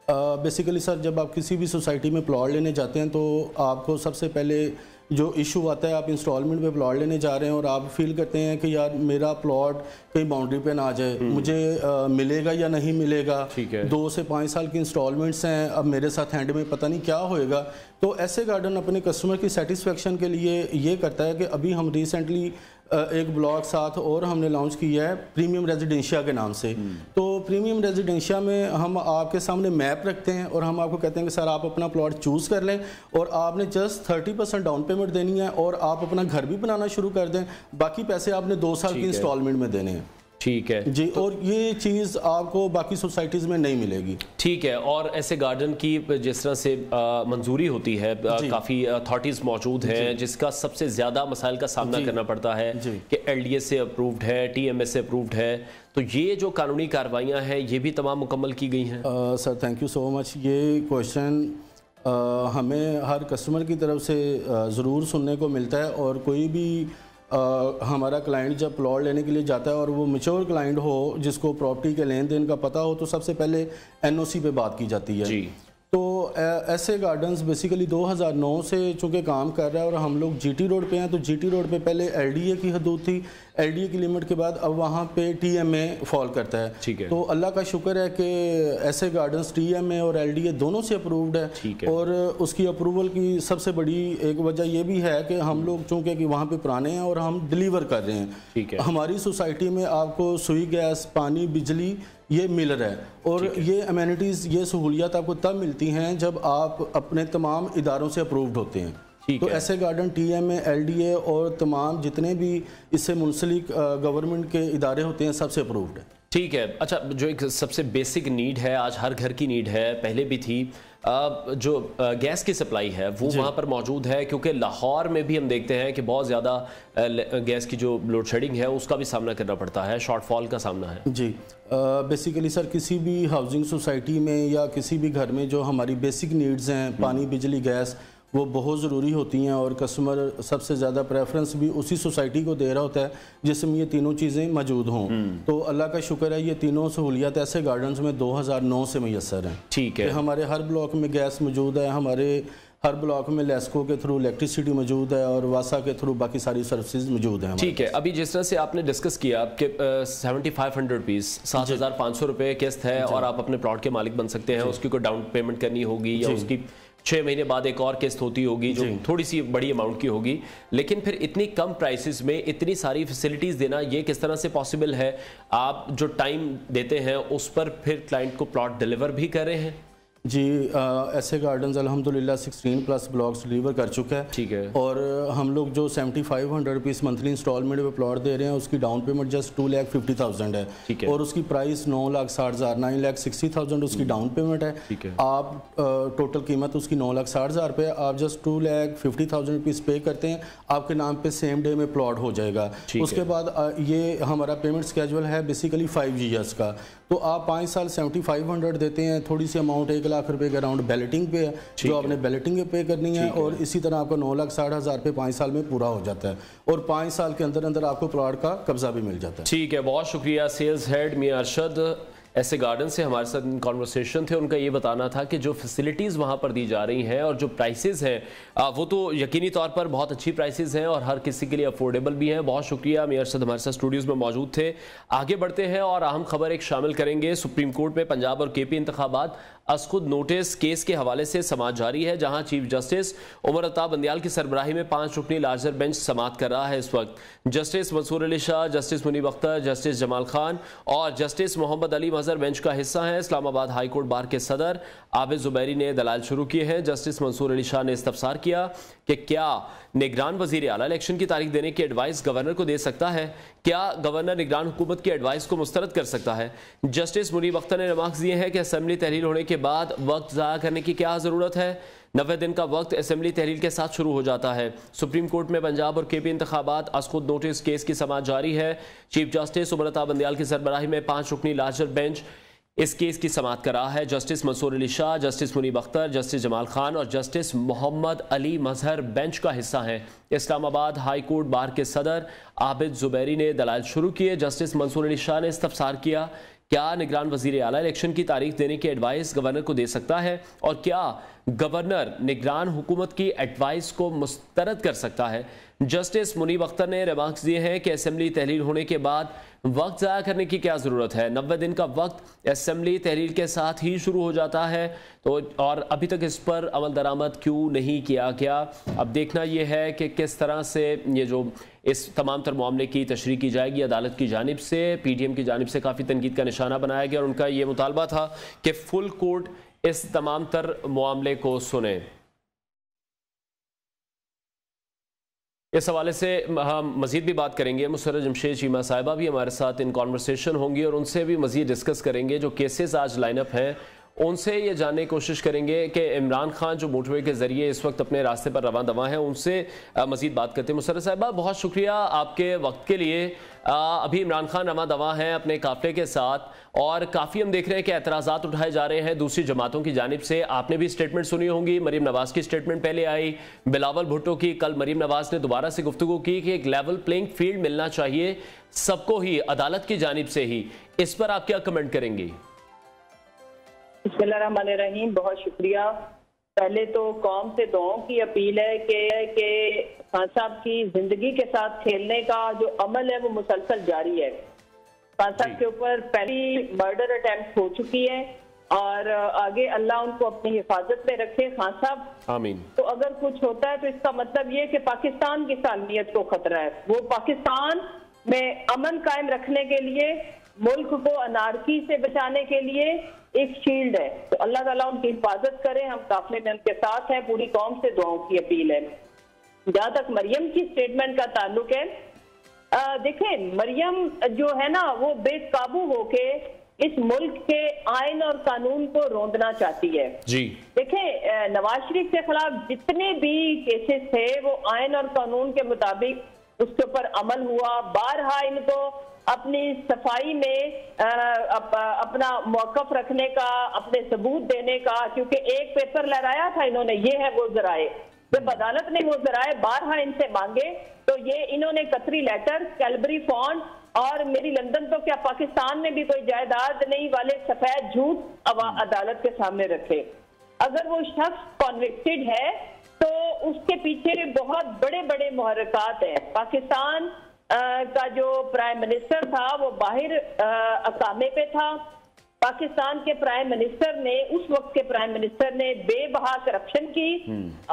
बेसिकली सर, जब आप किसी भी सोसाइटी में प्लॉट लेने जाते हैं तो आपको सबसे पहले जो इशू आता है, आप इंस्टॉलमेंट पे प्लॉट लेने जा रहे हैं और आप फील करते हैं कि यार मेरा प्लॉट कहीं बाउंड्री पे ना आ जाए, मुझे मिलेगा या नहीं मिलेगा। ठीक है। 2 से 5 साल की इंस्टॉलमेंट्स हैं, अब मेरे साथ हैंड में पता नहीं क्या होएगा। तो ऐसे गार्डन अपने कस्टमर की सेटिस्फेक्शन के लिए ये करता है कि अभी हम रिसेंटली एक ब्लॉक साथ और हमने लॉन्च किया है प्रीमियम रेजिडेंशिया के नाम से। तो प्रीमियम रेजिडेंशिया में हम आपके सामने मैप रखते हैं और हम आपको कहते हैं कि सर आप अपना प्लॉट चूज़ कर लें और आपने जस्ट 30% डाउन पेमेंट देनी है और आप अपना घर भी बनाना शुरू कर दें, बाकी पैसे आपने 2 साल की इंस्टॉलमेंट में देने हैं। ठीक है जी। तो और ये चीज़ आपको बाकी सोसाइटीज़ में नहीं मिलेगी। ठीक है। और ऐसे गार्डन की जिस तरह से मंजूरी होती है, काफ़ी अथॉरिटीज़ मौजूद हैं जिसका सबसे ज़्यादा मसाइल का सामना करना पड़ता है कि LDA से अप्रूव्ड है, TMS से अप्रूव्ड है, तो ये जो कानूनी कार्रवाइयाँ हैं ये भी तमाम मुकम्मल की गई हैं? Sir thank you so much. ये क्वेश्चन हमें हर कस्टमर की तरफ से ज़रूर सुनने को मिलता है और कोई भी हमारा क्लाइंट जब प्लॉट लेने के लिए जाता है और वो मैच्योर क्लाइंट हो जिसको प्रॉपर्टी के लेन देन का पता हो तो सबसे पहले NOC पे बात की जाती है। जी। तो ऐसे गार्डन्स बेसिकली 2009 से चूँकि काम कर रहा है और हम लोग जीटी रोड पे हैं, तो जीटी रोड पे पहले एलडीए की हदूद थी, एलडीए की लिमिट के बाद अब वहाँ पे टीएमए फॉल करता है। ठीक है। तो अल्लाह का शुक्र है कि ऐसे गार्डन्स टीएमए और एलडीए दोनों से अप्रूव्ड है। ठीक है। और उसकी अप्रूवल की सबसे बड़ी एक वजह यह भी है कि हम लोग चूँकि कि वहाँ पे पुराने हैं और हम डिलीवर कर रहे हैं। ठीक है। हमारी सोसाइटी में आपको सुई, गैस, पानी, बिजली ये मिल रहा है और ये अमेनिटीज़, ये सहूलियात आपको तब मिलती हैं जब आप अपने तमाम इदारों से अप्रूव्ड होते हैं। तो ऐसे गार्डन टीएमए, एलडीए और तमाम जितने भी इससे मुंसलिक गवर्नमेंट के इदारे होते हैं सबसे अप्रूव्ड है। ठीक है। अच्छा, जो एक सबसे बेसिक नीड है, आज हर घर की नीड है, पहले भी थी, जो गैस की सप्लाई है वो वहाँ पर मौजूद है, क्योंकि लाहौर में भी हम देखते हैं कि बहुत ज़्यादा गैस की जो लोड शेडिंग है उसका भी सामना करना पड़ता है, शॉर्टफॉल का सामना है। जी बेसिकली सर, किसी भी हाउसिंग सोसाइटी में या किसी भी घर में जो हमारी बेसिक नीड्स हैं, पानी, बिजली, गैस, वो बहुत ज़रूरी होती हैं और कस्टमर सबसे ज़्यादा प्रेफरेंस भी उसी सोसाइटी को दे रहा होता है जिसमें ये तीनों चीज़ें मौजूद हों। तो अल्लाह का शुक्र है ये तीनों सहूलियात ऐसे गार्डन्स में 2009 से मैसर हैं। ठीक है। हमारे हर ब्लॉक में गैस मौजूद है, हमारे हर ब्लॉक में लेस्को के थ्रू इलेक्ट्रिसिटी मौजूद है और वासा के थ्रू बाकी सारी सर्विसेज मौजूद हैं। ठीक है। अभी जिस तरह से आपने डिस्कस किया कि 7500 रुपीज़, 7500 रुपये किस्त है और आप अपने प्लॉट के मालिक बन सकते हैं, उसकी कोई डाउन पेमेंट करनी होगी या उसकी 6 महीने बाद एक और किस्त होती होगी जो थोड़ी सी बड़ी अमाउंट की होगी, लेकिन फिर इतनी कम प्राइसेस में इतनी सारी फैसिलिटीज़ देना ये किस तरह से पॉसिबल है? आप जो टाइम देते हैं उस पर फिर क्लाइंट को प्लॉट डिलीवर भी कर रहे हैं? जी ऐसे गार्डन्स अल्हम्दुलिल्लाह 16+ ब्लॉक्स डिलीवर कर चुका है। ठीक है। और हम लोग जो 7500 रुपीज़ मंथली इंस्टॉलमेंट पे प्लॉट दे रहे हैं उसकी डाउन पेमेंट जस्ट 2,50,000 है। ठीक है। और उसकी प्राइस 9,60,000, 9,60,000 उसकी डाउन पेमेंट है। ठीक है। आप टोटल कीमत उसकी 9,60,000 रुपये, आप जस्ट 2,50,000 रुपीज़ पे करते हैं, आपके नाम पे सेम डे में प्लॉट हो जाएगा। उसके बाद ये हमारा पेमेंट स्केजुअल है बेसिकली 5 ईयर्स का। तो आप 5 साल 7500 देते हैं, थोड़ी सी अमाउंट 1 लाख रुपए के अराउंड बैलेटिंग पे है जो आपने बैलेटिंग पे करनी है, और इसी तरह आपका 9,60,000 पे 5 साल में पूरा हो जाता है और 5 साल के अंदर अंदर आपको प्लॉट का कब्जा भी मिल जाता है। ठीक है, बहुत शुक्रिया सेल्स हेड मियां अरशद ऐसे गार्डन से हमारे साथ कॉन्वर्सेशन थे। उनका ये बताना था कि जो फैसिलिटीज़ वहाँ पर दी जा रही हैं और जो प्राइसेस हैं वो तो यकीनी तौर पर बहुत अच्छी प्राइसेस हैं और हर किसी के लिए अफोर्डेबल भी हैं। बहुत शुक्रिया, मियां अरशद हमारे साथ स्टूडियोज़ में मौजूद थे। आगे बढ़ते हैं और अहम खबर एक शामिल करेंगे। सुप्रीम कोर्ट में पंजाब और केपी इंतखाबात असखुद नोटिस केस के हवाले से समाअत जारी है, जहां चीफ जस्टिस उमर अता बंदियाल की सरबराही में 5 रुकनी लार्जर बेंच समाअत कर रहा है। इस वक्त justice Mansoor Ali Shah, justice Muneeb Akhtar, justice Jamal Khan और जस्टिस मोहम्मद अली मजहर बेंच का हिस्सा है। इस्लामाबाद हाई कोर्ट बार के सदर आबिद जुबैरी ने दलाल शुरू किए हैं। जस्टिस मंसूर अली शाह ने इस्तफसार किया कि क्या निगरान वजीर आला इलेक्शन की तारीख देने की एडवाइस गवर्नर को दे सकता है? क्या गवर्नर निगरान हुकूमत की एडवाइस को मुस्तरद कर सकता है? जस्टिस मुनीब अख्तर ने रिमार्क्स दिए हैं कि असेंबली तहलील होने के बाद वक्त ज़ाया करने की क्या ज़रूरत है। 90 दिन का वक्त असेंबली तहलील के साथ शुरू हो जाता है। सुप्रीम कोर्ट में पंजाब और केपी इंतखाबात असखुद नोटिस केस की समाअत जारी है। चीफ जस्टिस उमर अता बंदियाल की सरबराही में 5 रुकनी लार्जर बेंच इस केस की समाअत कर रहा है। Justice Mansoor Ali Shah, justice Muneeb Akhtar, justice Jamal Khan और जस्टिस मोहम्मद अली मजहर बेंच का हिस्सा है। इस्लामाबाद हाई कोर्ट बार के सदर आबिद जुबैरी ने दलाल शुरू किए। जस्टिस मंसूर अली शाह ने इस्तफसार किया, क्या निगरान वजीर आला इलेक्शन की तारीख देने की एडवाइस गवर्नर को दे सकता है और क्या गवर्नर निगरान हुकूमत की एडवाइस को मुस्तरद कर सकता है? जस्टिस मुनीब अख्तर ने रिमार्क्स दिए हैं कि असेंबली तहलील होने के बाद वक्त ज़ाया करने की क्या ज़रूरत है। 90 दिन का वक्त असेंबली तहलील के साथ ही शुरू हो जाता है, तो और अभी तक इस पर अमल दरामद क्यों नहीं किया गया? अब देखना यह है कि किस तरह से ये जो इस तमाम तर मामले की तशरीह की जाएगी। अदालत की जानिब से, PTM की जानिब से काफ़ी तनकीद का निशाना बनाया गया और उनका ये मुतालबा था कि फुल कोर्ट इस तमाम तर मामले को सुने। इस हवाले से हम मज़ीद भी बात करेंगे। मुसर्रत जमशेद चीमा साहिबा भी हमारे साथ इन कॉन्वर्सेशन होंगी और उनसे भी मज़ीद डिस्कस करेंगे। जो केसेस आज लाइनअप हैं उनसे ये जानने की कोशिश करेंगे कि इमरान खान जो मोटरवे के ज़रिए इस वक्त अपने रास्ते पर रवां दवा हैं, उनसे मज़ीद बात करते हैं। मुसर्रत साहिबा, बहुत शुक्रिया आपके वक्त के लिए। अभी इमरान खान रवां दवा हैं अपने काफ़िले के साथ और काफ़ी हम देख रहे हैं कि एतराज़ात उठाए जा रहे हैं दूसरी जमातों की जानिब से। आपने भी स्टेटमेंट सुनी होंगी, मरीम नवाज़ की स्टेटमेंट पहले आई, बिलावल भुट्टो की। कल मरीम नवाज़ ने दोबारा से गुफ्तगू की कि एक लेवल प्लेइंग फील्ड मिलना चाहिए सबको ही, अदालत की जानिब से ही। इस पर आप क्या कमेंट करेंगी? बिस्मिल्लाहिर्रहमानिर्रहीम, बहुत शुक्रिया। पहले तो कौम से दुआओं की अपील है कि खान साहब की जिंदगी के साथ खेलने का जो अमल है वो मुसलसल जारी है। खान साहब के ऊपर पहली मर्डर अटेम्प्ट हो चुकी है और आगे अल्लाह उनको अपनी हिफाजत में रखे खान साहब, आमीन। तो अगर कुछ होता है तो इसका मतलब ये कि पाकिस्तान की सालमियत को खतरा है। वो पाकिस्तान में अमन कायम रखने के लिए, मुल्क को अनारकी से बचाने के लिए एक शील्ड है। तो अल्लाह ताला उनकी हिफाजत करे। हम काफिले में उनके साथ हैं। पूरी कौम से दुआओं की अपील है। जहाँ तक मरियम की स्टेटमेंट का ताल्लुक है, देखें, मरियम जो है ना वो बेकाबू होके इस मुल्क के आइन और कानून को रोंदना चाहती है जी। देखें, नवाज शरीफ के खिलाफ जितने भी केसेस थे वो आइन और कानून के मुताबिक उसके ऊपर अमल हुआ। बारहा इनको अपनी सफाई में अपना मौकफ रखने का, अपने सबूत देने का, क्योंकि एक पेपर लहराया था इन्होंने, ये है वो जराए। जब अदालत ने वो जराए बारहा इनसे मांगे तो ये इन्होंने कतरी लेटर, कैलबरी फॉन्ट और मेरी लंदन तो क्या पाकिस्तान में भी कोई जायदाद नहीं वाले सफेद झूठ अदालत के सामने रखे। अगर वो शख्स कॉन्विक्टेड है तो उसके पीछे बहुत बड़े बड़े मुहर्रिकात हैं। पाकिस्तान का जो प्राइम मिनिस्टर था वो बाहर अकामे पे था। पाकिस्तान के प्राइम मिनिस्टर ने, उस वक्त के प्राइम मिनिस्टर ने बेबहा करप्शन की।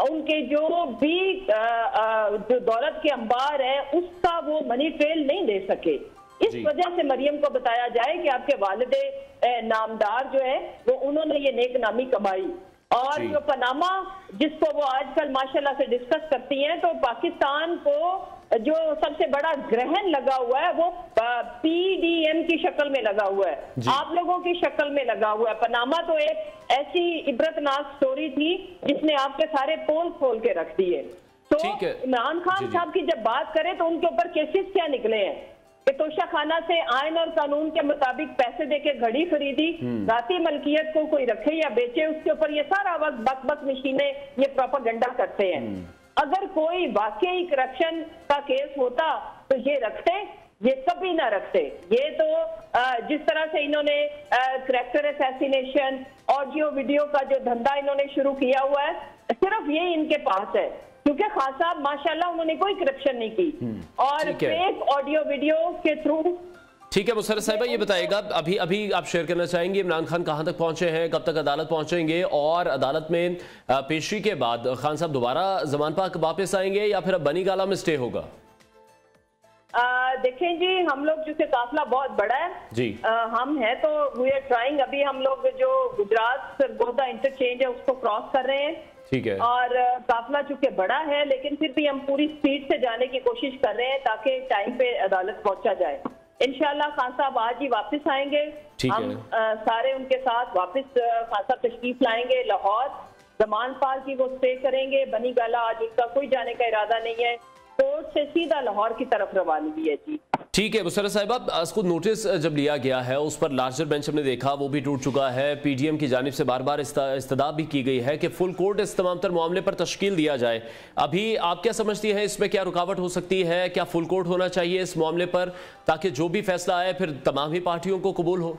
उनके जो भी जो दौलत के अंबार है उसका वो मनी ट्रेल नहीं दे सके। इस वजह से मरियम को बताया जाए कि आपके वालिदे नामदार जो है वो उन्होंने ये नेक नामी कमाई। और जो पनामा जिसको वो आजकल माशाल्लाह से डिस्कस करती हैं, तो पाकिस्तान को जो सबसे बड़ा ग्रहण लगा हुआ है वो पीडीएम की शक्ल में लगा हुआ है, आप लोगों की शक्ल में लगा हुआ है। पनामा तो एक ऐसी इबरतनाक स्टोरी थी जिसने आपके सारे पोल खोल के रख दिए। तो इमरान खान साहब की जब बात करें तो उनके ऊपर केसेस क्या निकले हैं कि तोशा खाना से आयन और कानून के मुताबिक पैसे देके घड़ी खरीदी, राती मलकियत को कोई रखे या बेचे, उसके ऊपर ये सारा वक्त बक बक मशीनें ये प्रोपेगेंडा करते हैं। अगर कोई वाकई करप्शन का केस होता तो ये रखते, ये कभी ना रखते। ये तो जिस तरह से इन्होंने करैक्टर असैसिनेशन, ऑडियो वीडियो का जो धंधा इन्होंने शुरू किया हुआ है, सिर्फ ये इनके पास है, क्योंकि खान साहब माशाल्लाह उन्होंने कोई करप्शन नहीं की और फेक ऑडियो वीडियो के थ्रू। ठीक है मुसर्रत साहिबा, ये बताइएगा अभी आप शेयर करना चाहेंगे इमरान खान कहां तक पहुंचे हैं, कब तक अदालत पहुंचेंगे और अदालत में पेशी के बाद खान साहब दोबारा जमान पाक वापस आएंगे या फिर अब बनी गाला में स्टे होगा? देखें जी, हम लोग जिससे काफिला बहुत बड़ा है जी, हम हैं तो वी आर ट्राइंग। अभी हम लोग जो गुजरात सरगोदा इंटरचेंज है उसको क्रॉस कर रहे हैं, ठीक है, और काफिला चूंकि बड़ा है लेकिन फिर भी हम पूरी स्पीड से जाने की कोशिश कर रहे हैं ताकि टाइम पे अदालत पहुंचा जाए। इंशाल्लाह खान साहब आज ही वापस आएंगे, हम सारे उनके साथ वापस खान साहब तशरीफ लाएंगे लाहौर। जमान पाल की वो स्टे करेंगे, बनी गाला आज उनका कोई जाने का इरादा नहीं है, कोर्ट से सीधा लाहौर की तरफ रवानगी है जी। ठीक है मुसर्रत साहिबा, उसको नोटिस जब लिया गया है उस पर लार्जर बेंच हमने देखा वो भी टूट चुका है। पीडीएम की जानिब से बार बार इस्तदा भी की गई है कि फुल कोर्ट इस तमाम तर मामले पर तश्कील दिया जाए। अभी आप क्या समझती हैं, इसमें क्या रुकावट हो सकती है? क्या फुल कोर्ट होना चाहिए इस मामले पर ताकि जो भी फैसला आए फिर तमाम ही पार्टियों को कबूल हो?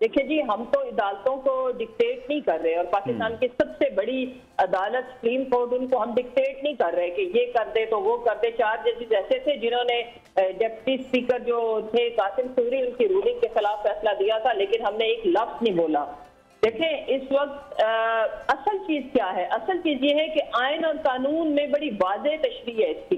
देखिए जी, हम तो अदालतों को डिक्टेट नहीं कर रहे और पाकिस्तान की सबसे बड़ी अदालत सुप्रीम कोर्ट, उनको हम डिक्टेट नहीं कर रहे कि ये कर दे तो वो कर दे। 4 जजेस ऐसे थे जिन्होंने डिप्टी स्पीकर जो थे कासिम सूरी, उनकी रूलिंग के खिलाफ फैसला दिया था, लेकिन हमने एक लफ्ज नहीं बोला। देखें, इस वक्त असल चीज क्या है? असल चीज ये है कि आयन और कानून में बड़ी वाज़ेह तशरीह है इसकी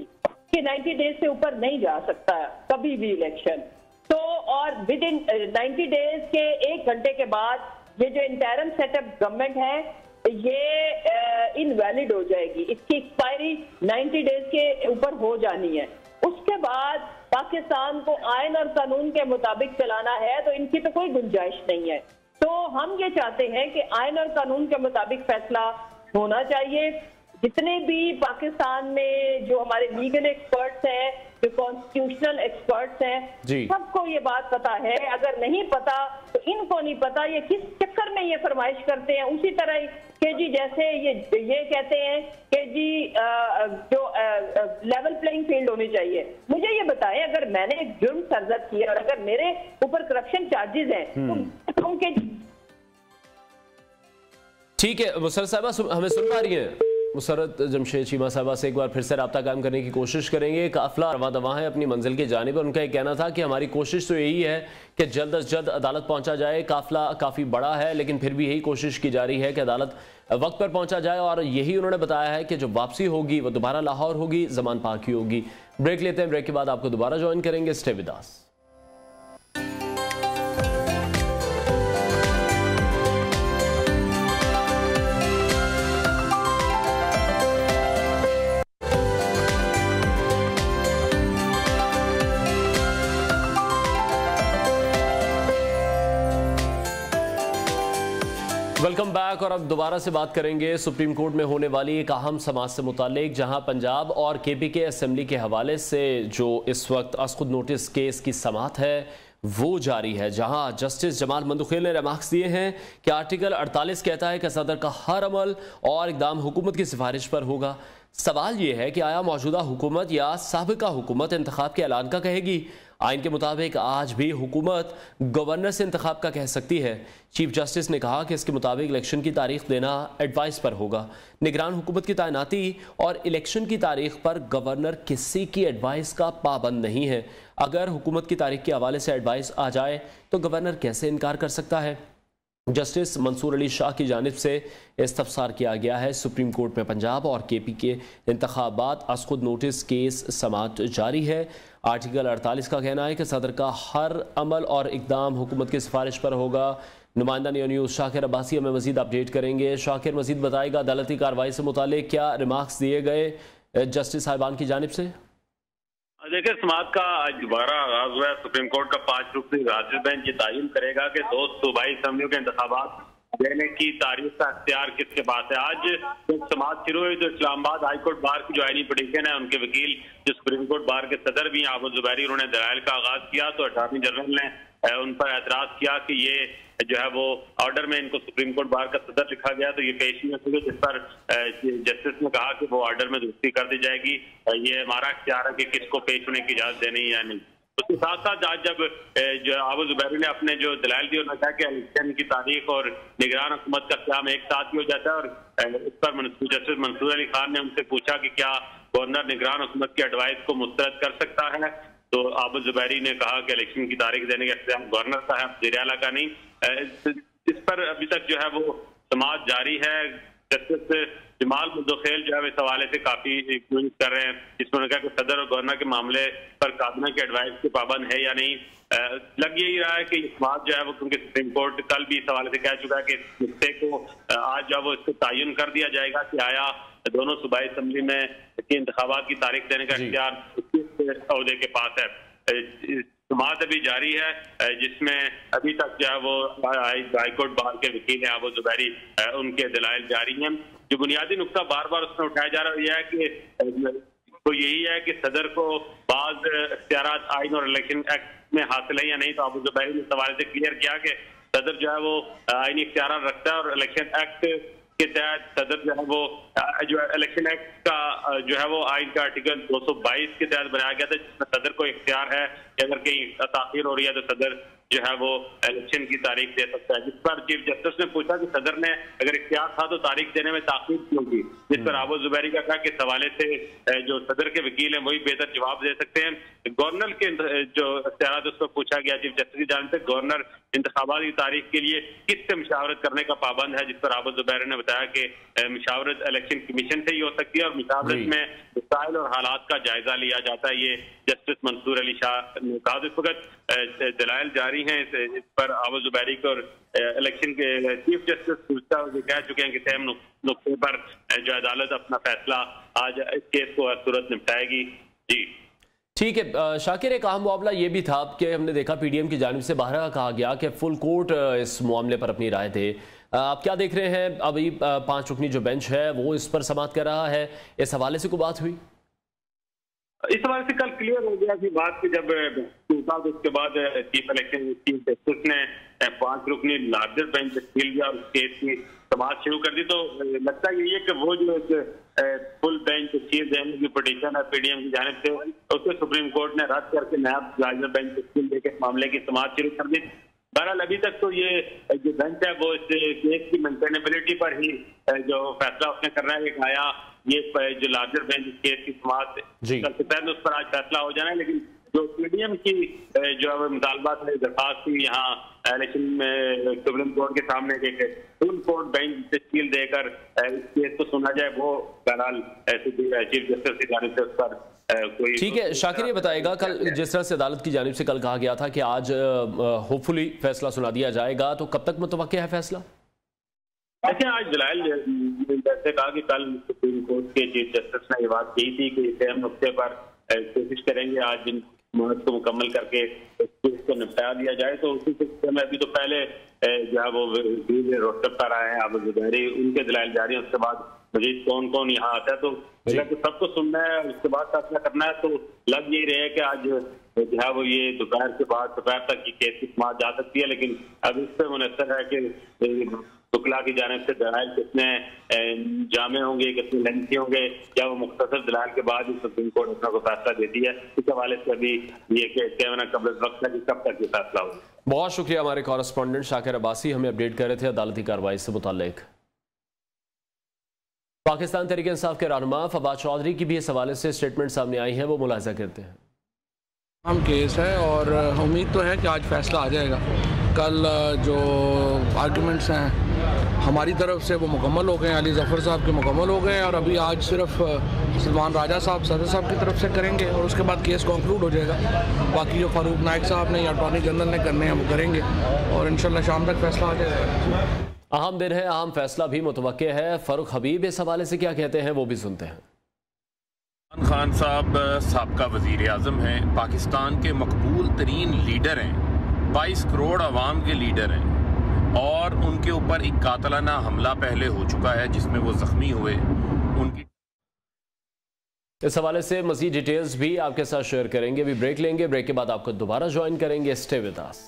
कि 90 डेज से ऊपर नहीं जा सकता कभी भी इलेक्शन। तो और विद इन 90 डेज के 1 घंटे के बाद ये जो इंटरम सेटअप गवर्नमेंट है ये इनवैलिड हो जाएगी, इसकी एक्सपायरी 90 डेज के ऊपर हो जानी है। उसके बाद पाकिस्तान को आयन और कानून के मुताबिक चलाना है तो इनकी तो कोई गुंजाइश नहीं है। तो हम ये चाहते हैं कि आयन और कानून के मुताबिक फैसला होना चाहिए। जितने भी पाकिस्तान में जो हमारे लीगल एक्सपर्ट्स हैं, जो कॉन्स्टिट्यूशनल एक्सपर्ट्स हैं, सबको ये बात पता है। अगर नहीं पता तो इनको नहीं पता, ये किस चक्कर में ये फरमाइश करते हैं। उसी तरह के जी जैसे ये कहते हैं कि जी जो लेवल प्लेइंग फील्ड होनी चाहिए। मुझे ये बताएं, अगर मैंने एक जुर्म सरजद किया और अगर मेरे ऊपर करप्शन चार्जेस हैं तो ठीक है, मुसर्रत साहिबा हमें सुन पा रही हैं? मुसर्रत जमशेद चीमा साहिबा से एक बार फिर से रब्ता कायम करने की कोशिश करेंगे। काफिला रवा दवा है अपनी मंजिल की जानिब। उनका एक कहना था कि हमारी कोशिश तो यही है कि जल्द अज जल्द अदालत पहुंचा जाए। काफिला काफ़ी बड़ा है लेकिन फिर भी यही कोशिश की जा रही है कि अदालत वक्त पर पहुंचा जाए, और यही उन्होंने बताया है कि जो वापसी होगी वो दोबारा लाहौर होगी, जमान पाक की होगी। ब्रेक लेते हैं, ब्रेक के बाद आपको दोबारा ज्वाइन करेंगे। Stay with us. Welcome back. और अब दोबारा से बात करेंगे सुप्रीम कोर्ट में होने वाली एक अहम समाअत से मुतालिक, जहां पंजाब और केपी के असेंबली के हवाले से जो इस वक्त असखुद नोटिस केस की समाअत है वो जारी है, जहां जस्टिस जमाल मंदुखेल ने रिमार्क्स दिए हैं कि आर्टिकल 48 कहता है कि सदर का हर अमल और इकदाम हुकूमत की सिफारिश पर होगा। सवाल यह है कि आया मौजूदा हुकूमत या साबिका हुकूमत इंतखाब के ऐलान का कहेगी? आइन के मुताबिक आज भी हुकूमत गवर्नर से इंतखाब का कह सकती है। चीफ जस्टिस ने कहा कि इसके मुताबिक इलेक्शन की तारीख देना एडवाइस पर होगा। निगरान हुकूमत की तैनाती और इलेक्शन की तारीख पर गवर्नर किसी की एडवाइस का पाबंद नहीं है। अगर हुकूमत की तारीख के हवाले से एडवाइस आ जाए तो गवर्नर कैसे इनकार कर सकता है? जस्टिस मंसूर अली शाह की जानिब से इस्तफसार किया गया है। सुप्रीम कोर्ट में पंजाब और केपी के इंतखाबात असखुद नोटिस केस समाअत जारी है। आर्टिकल 48 का कहना है कि सदर का हर अमल और इकदाम हुकूमत की सिफारिश पर होगा। नुमाइंदा नियो न्यूज़ शाकिर अब्बासी हमें मजीद अपडेट करेंगे। शाकिर, मजीद बताएगा अदालती कार्रवाई से मुतालिक क्या रिमार्क्स दिए गए जस्टिस साहिबान की जानिब से? देखिए, समाअत का आज दोबारा आगाज हुआ है। सुप्रीम कोर्ट का 5 रुकनी राजिश बेंच ये तायीन करेगा कि 2 सूबाई असम्बलियों के इंतखाबात देने की तारीख का अख्तियार किसके पास है। आज जब समाअत शुरू हुई तो इस्लामाबाद हाई कोर्ट बार की जो आईनी पिटीशन है, उनके वकील जो सुप्रीम कोर्ट बार के सदर भी आबुल जुबैरी, उन्होंने दलाइल का आगाज किया तो अटॉर्नी जनरल ने उन पर एतराज किया कि ये जो है वो ऑर्डर में इनको सुप्रीम कोर्ट बार का सदर लिखा गया तो ये पेश नहीं हो सके, जिस पर जस्टिस ने कहा कि वो ऑर्डर में दुरुस्ती कर दी जाएगी। ये हमारा इख्तियार है कि किसको पेश होने की इजाजत देनी है या नहीं। उसके साथ साथ आज जब जो आबुल जुबैरी ने अपने जो दलाइल दिए, उन्होंने कहा कि इलेक्शन की तारीख और निगरान हुकूमत का क़याम एक साथ ही हो जाता है, और इस पर जस्टिस मंसूर अली खान ने उनसे पूछा कि क्या गवर्नर निगरान हुकूमत की एडवाइस को मुस्तरद कर सकता है। तो आबुल जुबैरी ने कहा कि इलेक्शन की तारीख देने का इख्तियार गवर्नर का है, वज़ीर आला का नहीं। इस पर अभी तक जो है वो समाअत जारी है। जस्टिस जमाल मंदुखेल जो है इस हवाले से काफी क्वेश्चन कर रहे हैं, जिसमें उन्होंने कहा कि सदर और गवर्नर के मामले पर काबिना की एडवाइस के पाबंद है या नहीं। लग यही रहा है कि इस बात जो है वो, क्योंकि सुप्रीम कोर्ट कल भी इस हवाले से कह चुका है कि इस मुद्दे को आज जो वो इसको तयन कर दिया जाएगा कि आया दोनों सूबाई असेंबली में इंतखाबात की तारीख देने का इख्तियार किस अहदे के पास है। समाअत अभी जारी है, जिसमें अभी तक जो है वो हाईकोर्ट बार के वकील है आबुल जुबैरी, उनके दलाइल जारी हैं। जो बुनियादी नुक्ता बार बार उसमें उठाया जा रहा है यह है कि तो यही है कि सदर को बाज इख्तियारात आइन और इलेक्शन एक्ट में हासिल है या नहीं। तो आबुल जुबैरी ने सवाल से क्लियर किया कि सदर जो है वो आइनी इख्तियारात रखता है और इलेक्शन एक्ट के तहत सदर जो है वो जो इलेक्शन एक्ट का जो है वो आइन का आर्टिकल 222 के तहत बनाया गया था, जिसमें सदर को इख्तियार है कि अगर कहीं ताखीर हो रही है तो सदर जो है वो इलेक्शन की तारीख दे सकता है। जिस पर चीफ जस्टिस ने पूछा कि सदर ने अगर इख्तियार था तो तारीख देने में ताखीर क्यों की, जिस पर आबुल जुबैरी का कहा कि सवाले से जो सदर के वकील हैं वही बेहतर जवाब दे सकते हैं। गवर्नर के जो इख्तियार उस पर पूछा गया चीफ जस्टिस की जानिब से, गवर्नर इंतखाबात की तारीख के लिए किससे मुशावरत करने का पाबंद है, जिस पर आबुल जुबैरी ने बताया कि मुशावरत इलेक्शन कमीशन से ही हो सकती है और मुशावरत में मसाइल और हालात का जायजा लिया जाता है। ये जस्टिस मंसूर अली शाह ने कहा। इस वक्त दलाइल जारी हैं इस पर आबुल जुबैरी को, और इलेक्शन के चीफ जस्टिस कह चुके हैं कि तहम नुक्ते पर जो अदालत अपना फैसला आज इस केस को हर सूरत निपटाएगी। जी ठीक है शाकिर, एक अहम मामला ये भी था कि हमने देखा पीडीएम की जानिब से बाहर कहा गया कि फुल कोर्ट इस मामले पर अपनी राय दे। आप क्या देख रहे हैं? अभी 5 रुकनी जो बेंच है वो इस पर समाअत कर रहा है, इस हवाले से कोई बात हुई? इस हवाले से कल क्लियर हो गया कि बात की जब उसके बाद चीफ इलेक्शन चीफ जस्टिस ने 5 रुकनी लार्जर बेंच तश्कील किया और केस की समाअत शुरू कर दी। तो लगता यही है कि वो जो फुल बेंच चीफ देने की पिटीशन है पीडीएम की जानिब से, उसको सुप्रीम कोर्ट ने रद्द करके नया लार्जर बेंच तश्कील देकर मामले की समाअत शुरू कर दी। बहरहाल अभी तक तो ये जो बेंच है वो इस केस की मेंटेनेबिलिटी पर ही जो फैसला उसने करना है। एक आया ये जो लार्जर बेंच केस की समाअत कल दोपहर उस पर आज फैसला हो जाना है, लेकिन जो पीडीएम की जो मुतालबात है दरखास्त थी यहाँ इलेक्शन में सुप्रीम कोर्ट के सामने एक फुल कोर्ट बेंच तश्कील देकर इस केस को सुना जाए, वो बहरहाल चीफ जस्टिस की जानिब से उस पर कोई। ठीक है शाकिर, ये बताएगा कल जिस तरह से अदालत की जानिब से कल कहा गया था कि आज होपफुली फैसला सुना दिया जाएगा, तो कब तक मुतवक्किल है फैसला? देखिए आज दलाइल जैसे कहा कि कल सुप्रीम कोर्ट के चीफ जस्टिस ने ये बात कही थी कि इस अहम नुक्ते पर कोशिश करेंगे आज इन मुहूर्त को मुकम्मल करके इस केस को निपटा दिया जाए। तो उसी सिलसिले में अभी तो पहले जो है वो रोस्टर पर आए हैं अब जुबैरी, उनके दलाइल जारी हैं, उसके बाद मजीद कौन कौन यहाँ आता है, तो सबको सुनना है उसके बाद फैसला करना है। तो लग यही रहे कि आज जो है वो ये दोपहर के बाद दोपहर तक की केस की समाअत जा सकती है, लेकिन अब इस पर मुनसर है कि शुक्ला की जानिब से दलाइल कितने जामे होंगे, कितने लेंथी होंगे, या वो मुख्तसर दलाइल के बाद ही सुप्रीम कोर्ट अपना को फैसला देती है। इस हवाले से अभी ये कहना कब्ल वक्त है कि कब तक ये फैसला होगा। बहुत शुक्रिया हमारे कॉरेस्पॉन्डेंट शाकिर अब्बासी हमें अपडेट कर रहे थे अदालती कार्रवाई से मुताल्लिक। पाकिस्तान तहरीक इंसाफ के रहनुमा फवाद चौधरी की भी इस हवाले से स्टेटमेंट सामने आई है, वो मुलाहिजा करते हैं। हम केस है और उम्मीद तो है कि आज फैसला आ जाएगा। कल जो आर्गूमेंट्स हैं हमारी तरफ से वो मुकम्मल हो गए, अली जफ़र साहब के मुकम्मल हो गए, और अभी आज सिर्फ सलमान राजा साहब सदर साहब की तरफ से करेंगे और उसके बाद केस कंक्लूड हो जाएगा। बाकी जो फारूक नाइक साहब ने या अटॉर्नी जनरल ने करने हैं वो करेंगे और इंशाल्लाह शाम तक फैसला आ जाएगा। अहम दिन है, अहम फैसला भी मुतवक्के है। फारूक हबीब इस हवाले से क्या कहते हैं वो भी सुनते हैं। इमरान खान साहब साबका वज़ीर आज़म हैं, पाकिस्तान के मकबूल तरीन लीडर हैं, 22 करोड़ आवाम के लीडर हैं, और उनके ऊपर एक कातलाना हमला पहले हो चुका है जिसमें वो जख्मी हुए। उनकी इस हवाले से मज़ीद डिटेल्स भी आपके साथ शेयर करेंगे। अभी ब्रेक लेंगे, ब्रेक के बाद आपको दोबारा ज्वाइन करेंगे। Stay with us.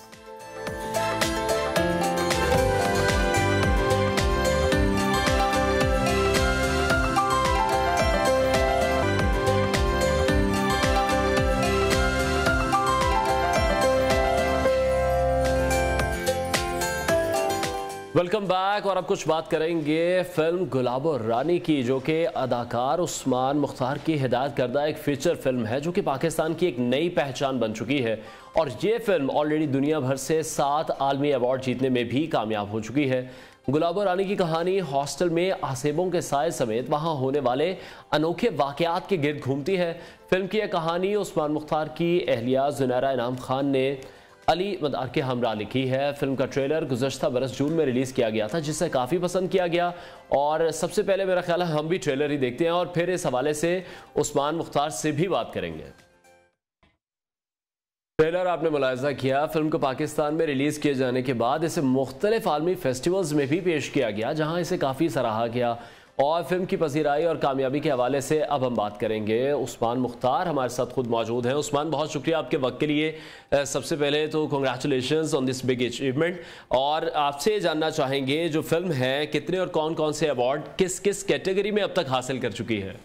Welcome back. और अब कुछ बात करेंगे फिल्म गुलाबो रानी की, जो कि अदाकार उस्मान मुख्तार की हिदायत करदा एक फीचर फिल्म है जो कि पाकिस्तान की एक नई पहचान बन चुकी है। और ये फिल्म ऑलरेडी दुनिया भर से 7 आलमी अवार्ड जीतने में भी कामयाब हो चुकी है। गुलाबो रानी की कहानी हॉस्टल में आसेबों के साए समेत वहाँ होने वाले अनोखे वाक़यात के गिर्द घूमती है। फिल्म की यह कहानी उस्मान मुख्तार की अहलिया जुनैरा इनाम खान ने अली मदार के हमरा लिखी है। फिल्म का ट्रेलर गुज़श्ता बरस जून में रिलीज़ किया गया था, जिसे काफ़ी पसंद किया गया। और सबसे पहले मेरा ख्याल है हम भी ट्रेलर ही देखते हैं और फिर इस हवाले से उस्मान मुख्तार से भी बात करेंगे। ट्रेलर आपने मुलाहिजा किया, फिल्म को पाकिस्तान में रिलीज़ किए जाने के बाद इसे मुख्तलिफ आलमी फेस्टिवल्स में भी पेश किया गया, जहाँ इसे काफ़ी सराहा गया। और फिल्म की पसीराई और कामयाबी के हवाले से अब हम बात करेंगे। उस्मान मुख्तार हमारे साथ खुद मौजूद हैं। उस्मान, बहुत शुक्रिया आपके वक्त के लिए। सबसे पहले तो congratulations on this big achievement. और आपसे जानना चाहेंगे जो फिल्म है कितने और कौन कौन से अवार्ड किस किस कैटेगरी में अब तक हासिल कर चुकी है?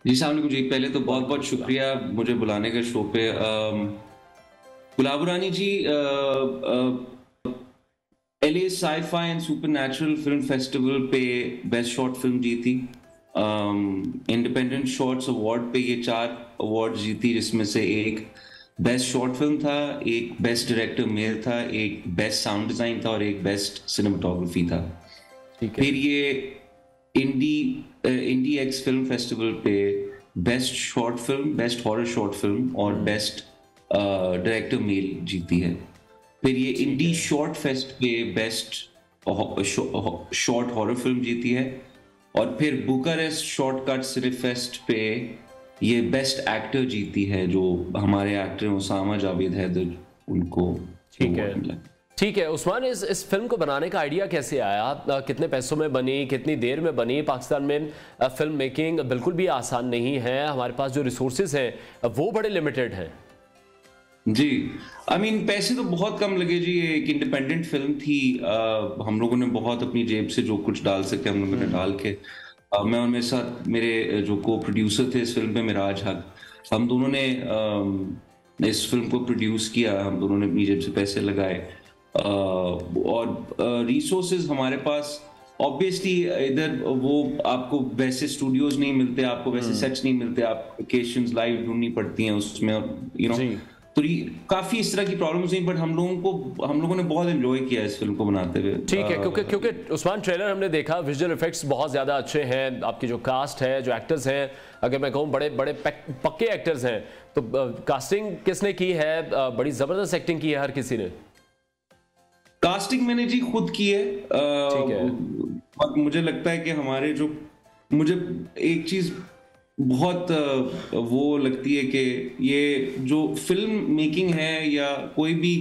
जी सामने जी, पहले तो बहुत बहुत शुक्रिया मुझे बुलाने के शो पे। गुलाबो रानी जी LA Sci-Fi and supernatural film festival पे बेस्ट शॉर्ट फिल्म जीती। इंडिपेंडेंट शॉर्ट्स अवार्ड पे ये 4 अवार्ड जीती, जिसमें से एक बेस्ट शॉर्ट फिल्म था, एक बेस्ट डायरेक्टर मेल था, एक बेस्ट साउंड डिजाइन था और एक बेस्ट सिनेमाटोग्राफी था। फिर ये इंडी एक्स फिल्म फेस्टिवल पे best short film, best horror short film और बेस्ट डायरेक्टर मेल जीती है। फिर ये इंडी शॉर्ट फेस्ट पे बेस्ट शॉर्ट हॉरर फिल्म जीती है। और फिर बुकारेस्ट शॉर्टकट सिनेमा फेस्ट पे ये बेस्ट एक्टर जीती है, जो हमारे एक्टर उसामा जावेद हैदर, उनको। ठीक है उस्मान, इस फिल्म को बनाने का आइडिया कैसे आया? कितने पैसों में बनी, कितनी देर में बनी? पाकिस्तान में फिल्म मेकिंग बिल्कुल भी आसान नहीं है, हमारे पास जो रिसोर्सेज हैं वो बड़े लिमिटेड हैं। जी पैसे तो बहुत कम लगे जी। एक इंडिपेंडेंट फिल्म थी, हम लोगों ने बहुत अपनी जेब से जो कुछ डाल सके हम लोगों ने डाल के, मैं और मेरे साथ मेरे जो को प्रोड्यूसर थे इस फिल्म पे, मिराज हक, हम दोनों ने इस फिल्म को प्रोड्यूस किया, हम दोनों ने अपनी जेब से पैसे लगाए, और रिसोर्सेज हमारे पास ऑब्वियसली इधर वो आपको वैसे स्टूडियोज नहीं मिलते, आपको वैसे सेट्स नहीं मिलते, आप लोकेशंस लाइव ढूंढनी पड़ती हैं उसमें, यू नो, तो काफी इस तरह की प्रॉब्लम्स नहीं, बट हम लोगों ने बहुत एंजॉय किया इस फिल्म को बनाते हुए। ठीक है, क्योंकि उस्मान ट्रेलर हमने देखा, विजुअल इफेक्ट्स बहुत ज्यादा अच्छे हैं, आपकी जो कास्ट है, जो एक्टर्स हैं, अगर मैं कहूँ बड़े बड़े पक्के एक्टर्स हैं, तो कास्टिंग किसने की है? बड़ी जबरदस्त एक्टिंग की है हर किसी ने। कास्टिंग मैंने जी खुद की है, और मुझे लगता है कि हमारे जो, मुझे एक चीज बहुत वो लगती है कि ये जो फिल्म मेकिंग है या कोई भी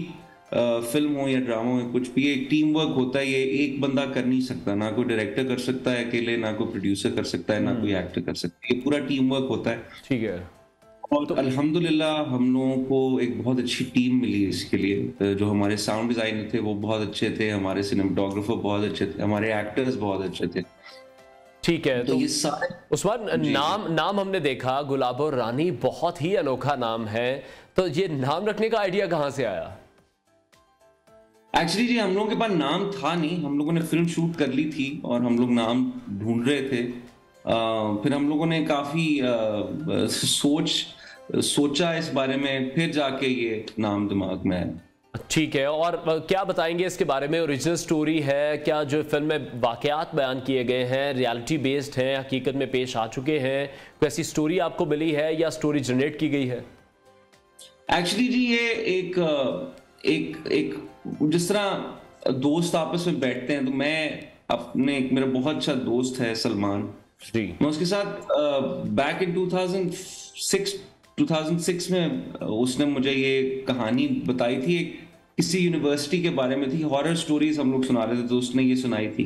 फिल्म हो या ड्रामा हो, कुछ भी एक टीम वर्क होता है, ये एक बंदा कर नहीं सकता, ना कोई डायरेक्टर कर सकता है अकेले, ना कोई प्रोड्यूसर कर सकता है, ना कोई एक्टर कर सकता है, ये पूरा टीम वर्क होता है। ठीक है, और तो अल्हम्दुलिल्लाह हम लोगों को एक बहुत अच्छी टीम मिली इसके लिए, जो हमारे साउंड डिजाइनर थे वो बहुत अच्छे थे, हमारे सिनेमेटोग्राफर बहुत अच्छे थे, हमारे एक्टर्स बहुत अच्छे थे। ठीक है, तो ये सारे उस्मान नाम हमने देखा, गुलाबो रानी, बहुत ही अनोखा नाम है, तो ये नाम रखने का आइडिया कहाँ से आया? एक्चुअली जी हम लोगों के पास नाम था नहीं, हम लोगों ने फिल्म शूट कर ली थी और हम लोग नाम ढूंढ रहे थे, फिर हम लोगों ने काफी सोचा इस बारे में, फिर जाके ये नाम दिमाग में आया। ठीक है, और क्या बताएंगे इसके बारे में? ओरिजिनल स्टोरी है क्या? जो फिल्म में वाकयात बयान किए गए हैं रियलिटी बेस्ड हैं, हकीकत में पेश आ चुके हैं, कोई ऐसी स्टोरी आपको मिली है या स्टोरी जनरेट की गई है? एक्चुअली जी ये एक जिस तरह दोस्त आपस में बैठते हैं, तो मैं अपने, मेरा बहुत अच्छा दोस्त है सलमान, मैं उसके साथ बैक इन 2006 में उसने मुझे ये कहानी बताई थी, एक किसी यूनिवर्सिटी के बारे में थी, हॉरर स्टोरीज हम लोग सुना रहे थे, तो उसने ये सुनाई थी,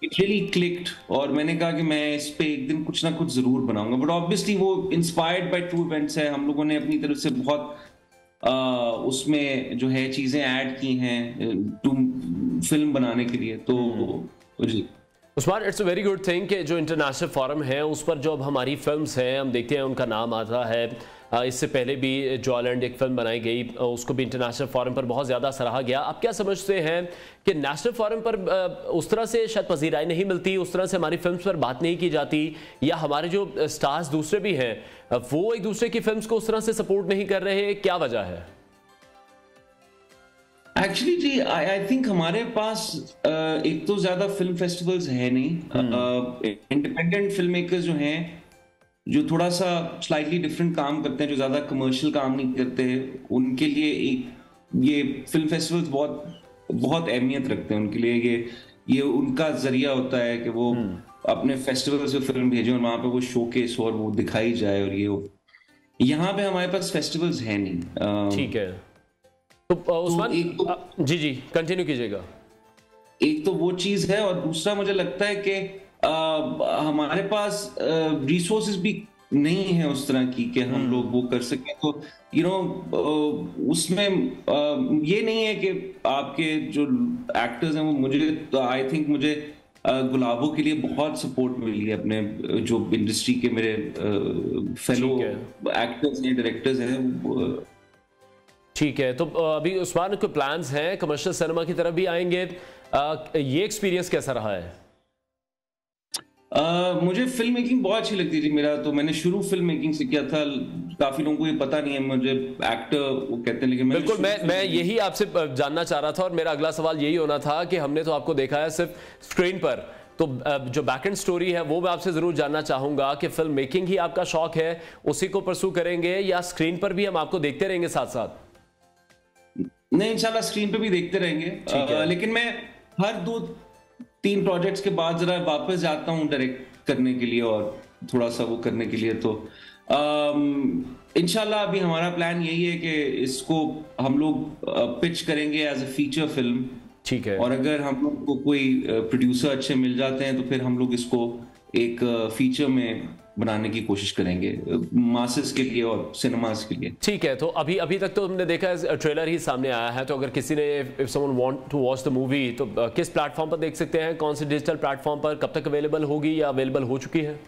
इट रियली क्लिक्ड, और मैंने कहा कि मैं इस पे एक दिन कुछ ना कुछ जरूर बनाऊंगा, बट ऑब्वियसली वो इंस्पायर्ड बाय ट्रू इवेंट्स है, हम लोगों ने अपनी तरफ से बहुत उसमें जो है चीजें ऐड की हैं फिल्म बनाने के लिए, तो जी Usman, it's a very good thing कि जो इंटरनेशनल फोरम है उस पर जो अब हमारी फिल्म्स हैं हम देखते हैं उनका नाम आता है। इससे पहले भी जॉयलैंड एक फिल्म बनाई गई, उसको भी इंटरनेशनल फोरम पर बहुत ज़्यादा सराहा गया। आप क्या समझते हैं कि नेशनल फोरम पर उस तरह से शायद पजीराई नहीं मिलती, उस तरह से हमारी फिल्म्स पर बात नहीं की जाती, या हमारे जो स्टार्स दूसरे भी हैं वो एक दूसरे की फिल्म्स को उस तरह से सपोर्ट नहीं कर रहे, क्या वजह है? एक्चुअली जी आई थिंक हमारे पास एक तो ज्यादा फिल्म फेस्टिवल्स है नहीं, इंडिपेंडेंट फिल्म मेकर्स जो हैं, जो थोड़ा सा स्लाइटली डिफरेंट काम करते हैं, जो ज्यादा कमर्शियल काम नहीं करते, उनके लिए एक ये फिल्म फेस्टिवल्स बहुत अहमियत रखते हैं उनके लिए, ये उनका जरिया होता है कि वो अपने फेस्टिवल्स में फिल्म भेजें और वहां पे वो शोकेस और वो दिखाई जाए, और ये यहाँ पे हमारे पास फेस्टिवल्स है नहीं। ठीक है, तो उस्मान जी कंटिन्यू कीजिएगा। एक तो वो चीज है, और दूसरा मुझे लगता है कि हमारे पास रिसोर्सेज भी नहीं है उस तरह की कि हम लोग वो कर सकें, तो यू नो उसमें ये नहीं है कि आपके जो एक्टर्स हैं वो, मुझे तो आई थिंक मुझे गुलाबो के लिए बहुत सपोर्ट मिली है अपने जो इंडस्ट्री के मेरे फेलो एक्टर्स हैं, डायरेक्टर्स हैं। ठीक है, तो अभी उस्मान के प्लान्स हैं कमर्शियल सिनेमा की तरफ भी आएंगे, ये एक्सपीरियंस कैसा रहा है? मुझे फिल्म मेकिंग बहुत अच्छी लगती थी, मेरा तो मैंने शुरू फिल्म मेकिंग से किया था, काफी लोगों को ये पता नहीं है, मुझे एक्टर वो कहते हैं, लेकिन बिल्कुल मैं यही आपसे जानना चाह रहा था, और मेरा अगला सवाल यही होना था कि हमने तो आपको देखा है सिर्फ स्क्रीन पर, तो जो बैक एंड स्टोरी है वो मैं आपसे जरूर जानना चाहूंगा कि फिल्म मेकिंग ही आपका शौक है, उसी को परसू करेंगे, या स्क्रीन पर भी हम आपको देखते रहेंगे साथ साथ? नहीं, इंशाल्लाह स्क्रीन पे भी देखते रहेंगे, लेकिन मैं हर 2-3 प्रोजेक्ट्स के बाद जरा वापस जाता हूँ डायरेक्ट करने के लिए और थोड़ा सा वो करने के लिए, तो इंशाल्लाह अभी हमारा प्लान यही है कि इसको हम लोग पिच करेंगे एज अ फीचर फिल्म। ठीक है, और अगर हम लोग को कोई प्रोड्यूसर अच्छे मिल जाते हैं तो फिर हम लोग इसको एक फीचर में बनाने की कोशिश करेंगे मासेस के लिए और सिनेमास के लिए। ठीक है, तो अभी तक तो हमने देखा है ट्रेलर ही सामने आया है, तो अगर किसी ने if someone want to watch the movie तो किस प्लेटफॉर्म पर देख सकते हैं, कौन से डिजिटल प्लेटफॉर्म पर, कब तक अवेलेबल होगी या अवेलेबल हो चुकी है?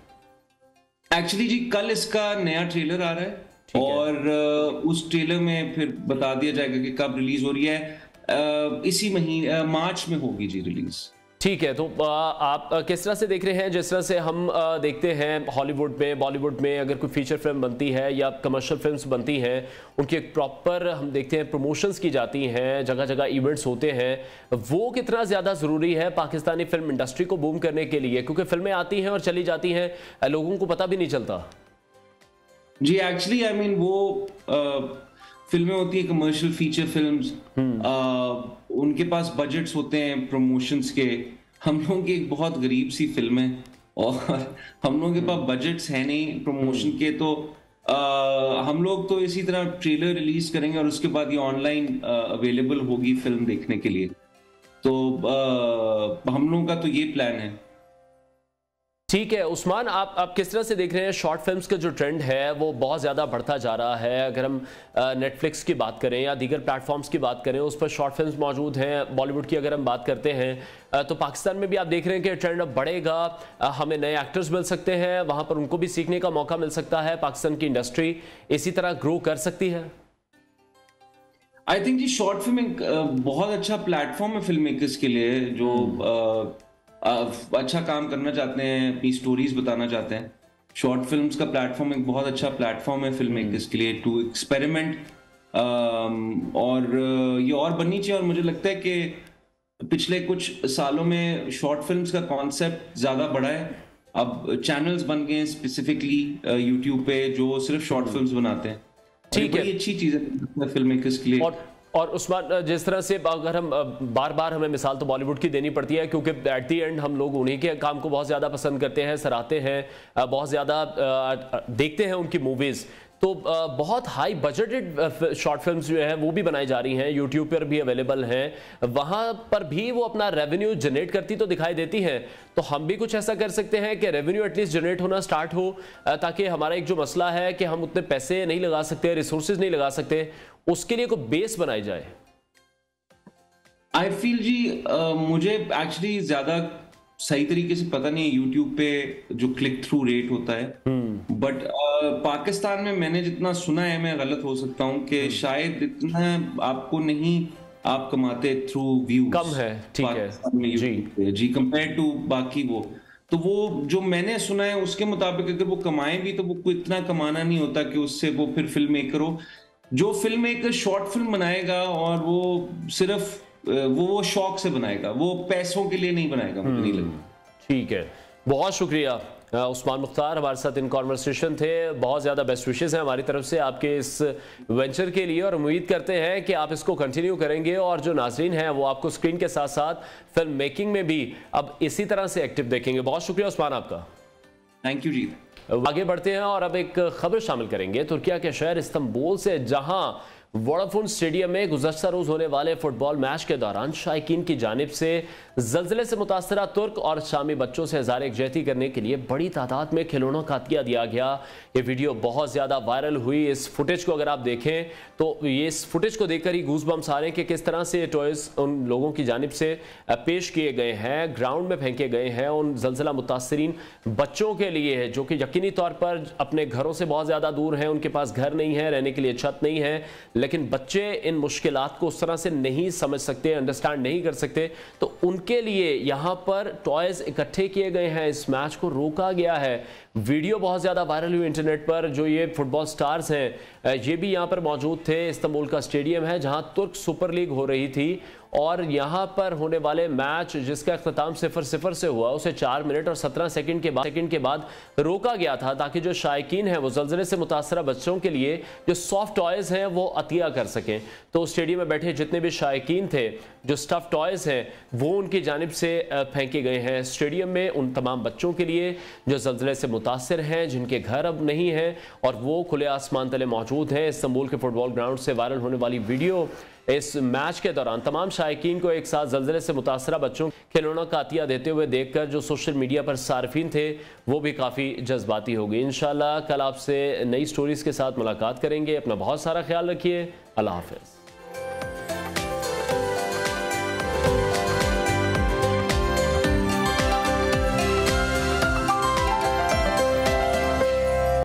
एक्चुअली जी कल इसका नया ट्रेलर आ रहा है, और उस ट्रेलर में फिर बता दिया जाएगा कि कब रिलीज हो रही है। इसी महीने मार्च में होगी जी रिलीज। ठीक है, तो आप किस तरह से देख रहे हैं, जिस तरह से हम देखते हैं हॉलीवुड में, बॉलीवुड में अगर कोई फीचर फिल्म बनती है या कमर्शियल फिल्म्स बनती हैं, उनकी एक प्रॉपर हम देखते हैं प्रमोशंस की जाती हैं, जगह जगह इवेंट्स होते हैं, वो कितना ज़्यादा ज़रूरी है पाकिस्तानी फिल्म इंडस्ट्री को बूम करने के लिए? क्योंकि फिल्में आती हैं और चली जाती हैं, लोगों को पता भी नहीं चलता। जी एक्चुअली आई मीन वो फिल्में होती हैं कमर्शियल फीचर फिल्म्स, उनके पास बजट्स होते हैं प्रमोशंस के। हम लोगों की एक बहुत गरीब सी फिल्म है और हम लोगों के पास बजट्स है नहीं प्रमोशन के, तो हम लोग तो इसी तरह ट्रेलर रिलीज करेंगे और उसके बाद ये ऑनलाइन अवेलेबल होगी फिल्म देखने के लिए। तो हम लोगों का तो ये प्लान है। ठीक है उस्मान, आप किस तरह से देख रहे हैं शॉर्ट फिल्म्स का जो ट्रेंड है वो बहुत ज़्यादा बढ़ता जा रहा है? अगर हम नेटफ्लिक्स की बात करें या दीगर प्लेटफॉर्म्स की बात करें, उस पर शॉर्ट फिल्म्स मौजूद हैं। बॉलीवुड की अगर हम बात करते हैं तो पाकिस्तान में भी आप देख रहे हैं कि ट्रेंड अब बढ़ेगा, हमें नए एक्टर्स मिल सकते हैं, वहाँ पर उनको भी सीखने का मौका मिल सकता है, पाकिस्तान की इंडस्ट्री इसी तरह ग्रो कर सकती है। I think Zee short film एक बहुत अच्छा प्लेटफॉर्म है फिल्म मेकर्स के लिए, जो अच्छा काम करना चाहते हैं, अपनी स्टोरीज बताना चाहते हैं। शॉर्ट फिल्म्स का प्लेटफॉर्म एक बहुत अच्छा प्लेटफॉर्म है फिल्म मेकर्स के लिए टू एक्सपेरिमेंट, और ये और बननी चाहिए। और मुझे लगता है कि पिछले कुछ सालों में शॉर्ट फिल्म्स का कॉन्सेप्ट ज्यादा बढ़ा है। अब चैनल्स बन गए हैं स्पेसिफिकली यूट्यूब पे जो सिर्फ शॉर्ट फिल्म्स बनाते हैं। ठीक है, अच्छी चीज है फिल्म मेकर्स के लिए। और उस्मान, जिस तरह से अगर हम बार बार हमें मिसाल तो बॉलीवुड की देनी पड़ती है, क्योंकि एट दी एंड हम लोग उन्हीं के काम को बहुत ज़्यादा पसंद करते हैं, सराहते हैं, बहुत ज़्यादा देखते हैं उनकी मूवीज़, तो बहुत हाई बजटेड शॉर्ट फिल्म्स जो है वो भी बनाई जा रही हैं, यूट्यूब पर भी अवेलेबल हैं, वहाँ पर भी वो अपना रेवेन्यू जनरेट करती तो दिखाई देती हैं। तो हम भी कुछ ऐसा कर सकते हैं कि रेवेन्यू एटलीस्ट जनरेट होना स्टार्ट हो, ताकि हमारा एक जो मसला है कि हम उतने पैसे नहीं लगा सकते, रिसोर्सेज नहीं लगा सकते, उसके लिए कोई बेस बनाई जाए। आई फील जी मुझे एक्चुअली ज्यादा सही तरीके से पता नहीं है यूट्यूब पे जो क्लिक थ्रू रेट होता है, बट पाकिस्तान में मैंने जितना सुना है, मैं गलत हो सकता हूँ, कि शायद इतना आपको नहीं आप कमाते थ्रू व्यूज, कम है। ठीक है जी कंपेयर टू बाकी तो वो जो मैंने सुना है उसके मुताबिक अगर वो कमाए भी तो वो कोई इतना कमाना नहीं होता कि उससे वो फिर फिल्म मेकर हो। जो फिल्म मेकर शॉर्ट फिल्म बनाएगा और वो सिर्फ वो शौक से बनाएगा, वो पैसों के लिए नहीं बनाएगा, मुझे नहीं लगता। ठीक है, बहुत शुक्रिया उस्मान मुख्तार हमारे साथ इन कॉन्वर्सेशन थे। बहुत ज़्यादा बेस्ट विशेस हैं हमारी तरफ से आपके इस वेंचर के लिए और उम्मीद करते हैं कि आप इसको कंटिन्यू करेंगे और जो नाजरीन हैं वो आपको स्क्रीन के साथ साथ फिल्म मेकिंग में भी अब इसी तरह से एक्टिव देखेंगे। बहुत शुक्रिया उस्मान आपका। थैंक यू जी। आगे बढ़ते हैं और अब एक खबर शामिल करेंगे तुर्किया के शहर इस्तांबुल से, जहां वोडाफोन स्टेडियम में गुज़श्ता रोज होने वाले फुटबॉल मैच के दौरान शायकीन की जानिब से जल्जले से मुतासरा तुर्क और शामी बच्चों से इज़हार यकजहती करने के लिए बड़ी तादाद में खिलौनों का अतिया दिया गया। ये वीडियो बहुत ज़्यादा वायरल हुई। इस फुटेज को अगर आप देखें तो ये इस फुटेज को देखकर ही गूज बम्स आ रहे हैं कि किस तरह से टॉयज़ उन लोगों की जानिब से पेश किए गए हैं, ग्राउंड में फेंके गए हैं उन जल्जला मुतासरीन बच्चों के लिए, जो कि यकीनी तौर पर अपने घरों से बहुत ज़्यादा दूर हैं, उनके पास घर नहीं है, रहने के लिए छत नहीं है, लेकिन बच्चे इन मुश्किलात को उस तरह से नहीं समझ सकते, अंडरस्टैंड नहीं कर सकते, तो उनके लिए यहाँ पर टॉयज़ इकट्ठे किए गए हैं। इस मैच को रोका गया है। वीडियो बहुत ज़्यादा वायरल हुई इंटरनेट पर। जो ये फुटबॉल स्टार्स हैं ये भी यहाँ पर मौजूद थे। इस्तांबुल का स्टेडियम है जहाँ तुर्क सुपर लीग हो रही थी और यहाँ पर होने वाले मैच जिसका अख्ताम 0-0 से हुआ उसे 4 मिनट और 17 सेकंड के बाद रोका गया था, ताकि जो शायकीन हैं वो जल्जले से मुतासरा बच्चों के लिए जो सॉफ्ट टॉयज़ हैं वो अतिया कर सकें। तो स्टेडियम में बैठे जितने भी शायकीन थे, जो स्टफ टॉयज़ हैं वो उनकी जानिब से फेंके गए हैं स्टेडियम में उन तमाम बच्चों के लिए जो जल्जले से मुतासर हैं, जिनके घर अब नहीं हैं और वो खुले आसमान तले मौजूद हैं। इस्तांबुल के फुटबॉल ग्राउंड से वायरल होने वाली वीडियो इस मैच के दौरान तमाम शायकीन को एक साथ जल्जले से मुतासरा बच्चों खिलौनों का अतिया देते हुए देखकर जो सोशल मीडिया पर सार्फिन थे वो भी काफ़ी जज्बाती हो गई। इंशाल्लाह कल आपसे नई स्टोरीज़ के साथ मुलाकात करेंगे। अपना बहुत सारा ख्याल रखिए। अल्लाह हाफ़िज़।